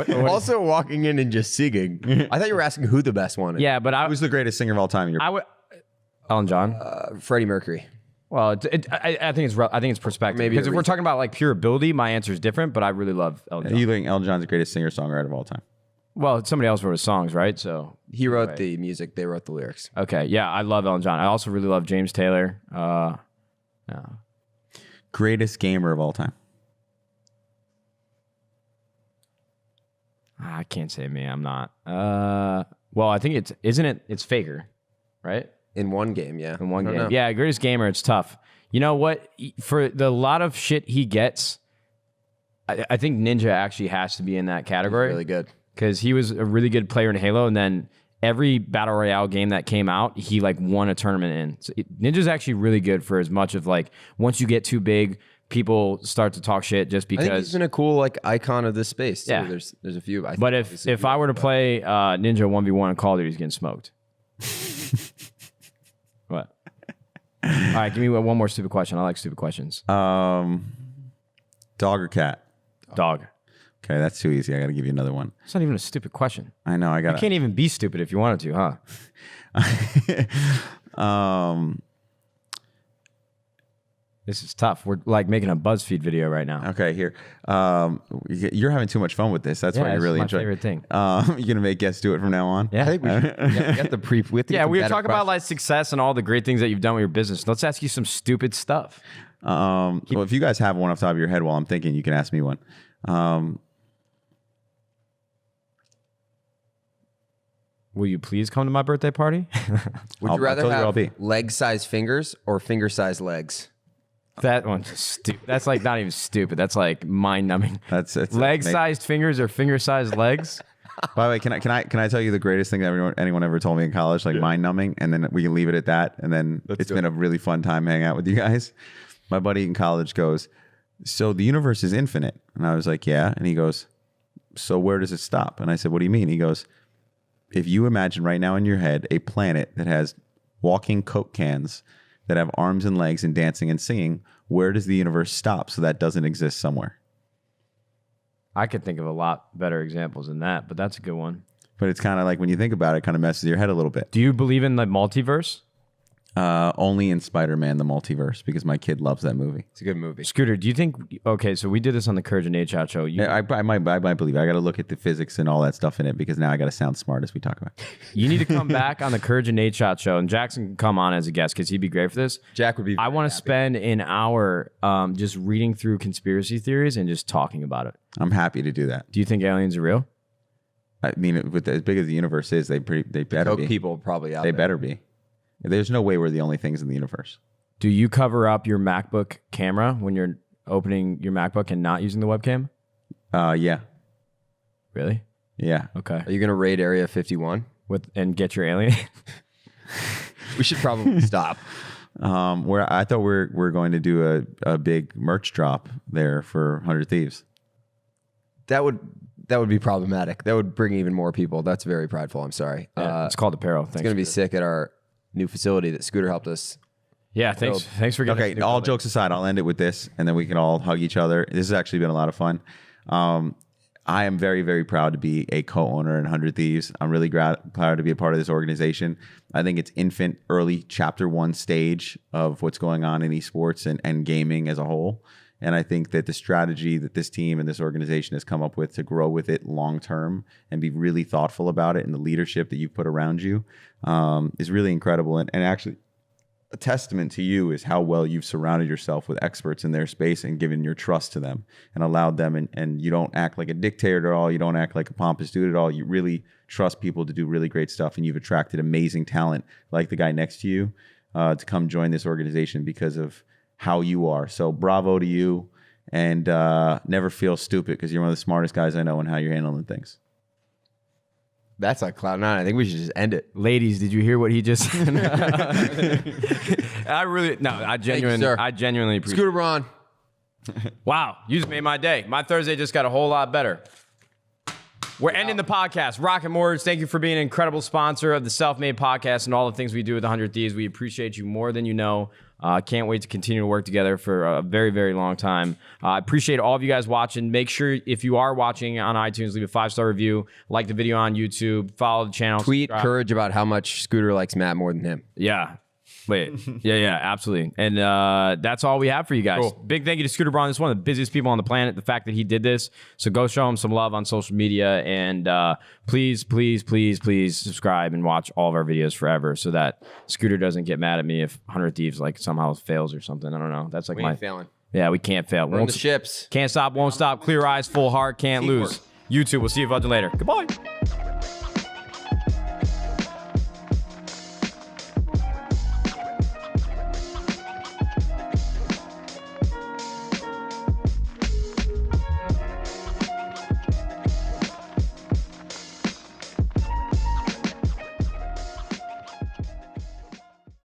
Also walking in and just singing. I thought you were asking who the best one is. Yeah, but Who's the greatest singer of all time? I would Elton John. Freddie Mercury. Well, I think it's perspective. Maybe Because a if we're talking about like pure ability, my answer is different. But I really love Elton John. You think Elton John's the greatest singer-songwriter of all time? Well, somebody else wrote his songs, right? So He wrote the music. They wrote the lyrics. okay, yeah, I love Elton John. I also really love James Taylor. Greatest gamer of all time? I can't say me. I'm not. Well, I think it's Faker, right? In one game, yeah. In one I don't game. know. Yeah, greatest gamer, it's tough. You know what? For the lot of shit he gets, I think Ninja actually has to be in that category. Really good. Because he was a really good player in Halo, and then every Battle Royale game that came out, he like won a tournament in. So Ninja's actually really good for as much of like, once you get too big, people start to talk shit just I think because. he's been a cool like icon of this space. Too. Yeah. There's a few. But if I were to play Ninja 1v1 in Call of Duty, he's getting smoked. What? All right, give me one more stupid question. I like stupid questions. Dog or cat? Dog. Okay, that's too easy. I got to give you another one. It's not even a stupid question. I know. I got. You can't even be stupid if you wanted to, huh? This is tough. We're like making a BuzzFeed video right now. Okay, here. You're having too much fun with this. That's why you it's really my enjoy. favorite thing. You're gonna make guests do it from now on. Yeah. I think we should get the pre. Yeah, we were talking about like success and all the great things that you've done with your business. Let's ask you some stupid stuff. Well, if you guys have one off the top of your head while I'm thinking, you can ask me one. Will you please come to my birthday party? Would I'll you rather tell you where I'll have be. leg-sized fingers or finger-sized legs? That one's stupid. That's like not even stupid. That's like mind-numbing. That's Leg-sized fingers or finger-sized legs? By the way, can I tell you the greatest thing that anyone ever told me in college, like mind numbing, and then we can leave it at that. And then it's been a really fun time hanging out with you guys. My buddy in college goes, "So the universe is infinite," and I was like, "Yeah," and he goes, "So where does it stop?" And I said, "What do you mean?" He goes, "If you imagine right now in your head a planet that has walking Coke cans that have arms and legs and dancing and singing, where does the universe stop so that doesn't exist somewhere?" I could think of a lot better examples than that, but that's a good one. But it's kind of like when you think about it, it kind of messes your head a little bit. Do you believe in the multiverse? Only in Spider-Man, the multiverse, because my kid loves that movie. It's a good movie. Scooter, do you think... Okay, so we did this on the Courage and Nadeshot show. Yeah, I might believe it. I got to look at the physics and all that stuff in it because now I got to sound smart as we talk about it. You need to come back on the Courage and Nadeshot show, and Jackson can come on as a guest because he'd be great for this. Jack would be. I want to spend an hour just reading through conspiracy theories and just talking about it. I'm happy to do that. Do you think aliens are real? I mean, with as big as the universe is, they better Coke be. people probably out They there. better be. There's no way we're the only things in the universe. Do you cover up your MacBook camera when you're opening your MacBook and not using the webcam? Yeah. Really? Yeah. Okay. Are you gonna raid Area 51? And get your alien? We should probably stop. Where I thought we're going to do a big merch drop there for 100 Thieves. That would be problematic. That would bring even more people. That's very prideful. I'm sorry. Yeah, it's called apparel. Thanks. It's gonna be sick at our new facility that Scooter helped us. Yeah, thanks. Thanks for getting. Okay, all jokes aside, I'll end it with this, and then we can all hug each other. This has actually been a lot of fun. I am very, very proud to be a co-owner in 100 Thieves. I'm really proud to be a part of this organization. I think it's infant, early, chapter 1 stage of what's going on in esports and gaming as a whole. And I think that the strategy that this team and this organization has come up with to grow with it long term and be really thoughtful about it, and the leadership that you've put around you is really incredible. And actually, a testament to you is how well you've surrounded yourself with experts in their space and given your trust to them and allowed them. And you don't act like a dictator at all. You don't act like a pompous dude at all. You really trust people to do really great stuff. And you've attracted amazing talent like the guy next to you to come join this organization because of how you are. So bravo to you, and never feel stupid because you're one of the smartest guys I know and how you're handling things. That's like Cloud9. I think we should just end it. Ladies, did you hear what he just said? I genuinely appreciate Scooter Braun. Wow, you just made my day. My Thursday just got a whole lot better. We're ending the podcast. Rocket Mortars, thank you for being an incredible sponsor of the Selfmade podcast and all the things we do with 100 Thieves. We appreciate you more than you know. Can't wait to continue to work together for a very, very long time. I appreciate all of you guys watching. Make sure if you are watching on iTunes, leave a 5-star review, like the video on YouTube, follow the channel. Tweet subscribe. Courage about how much Scooter likes Matt more than him. Yeah. Wait. Yeah, absolutely. And that's all we have for you guys. Cool. Big thank you to Scooter Braun. This is one of the busiest people on the planet. The fact that he did this. So go show him some love on social media. And please subscribe and watch all of our videos forever so that Scooter doesn't get mad at me if 100 Thieves like somehow fails or something. I don't know. That's like We ain't failing. Yeah, we can't fail. Run the ships. Can't stop, won't stop. Clear eyes, full heart, can't Teamwork. lose. YouTube, we'll see you later. Goodbye.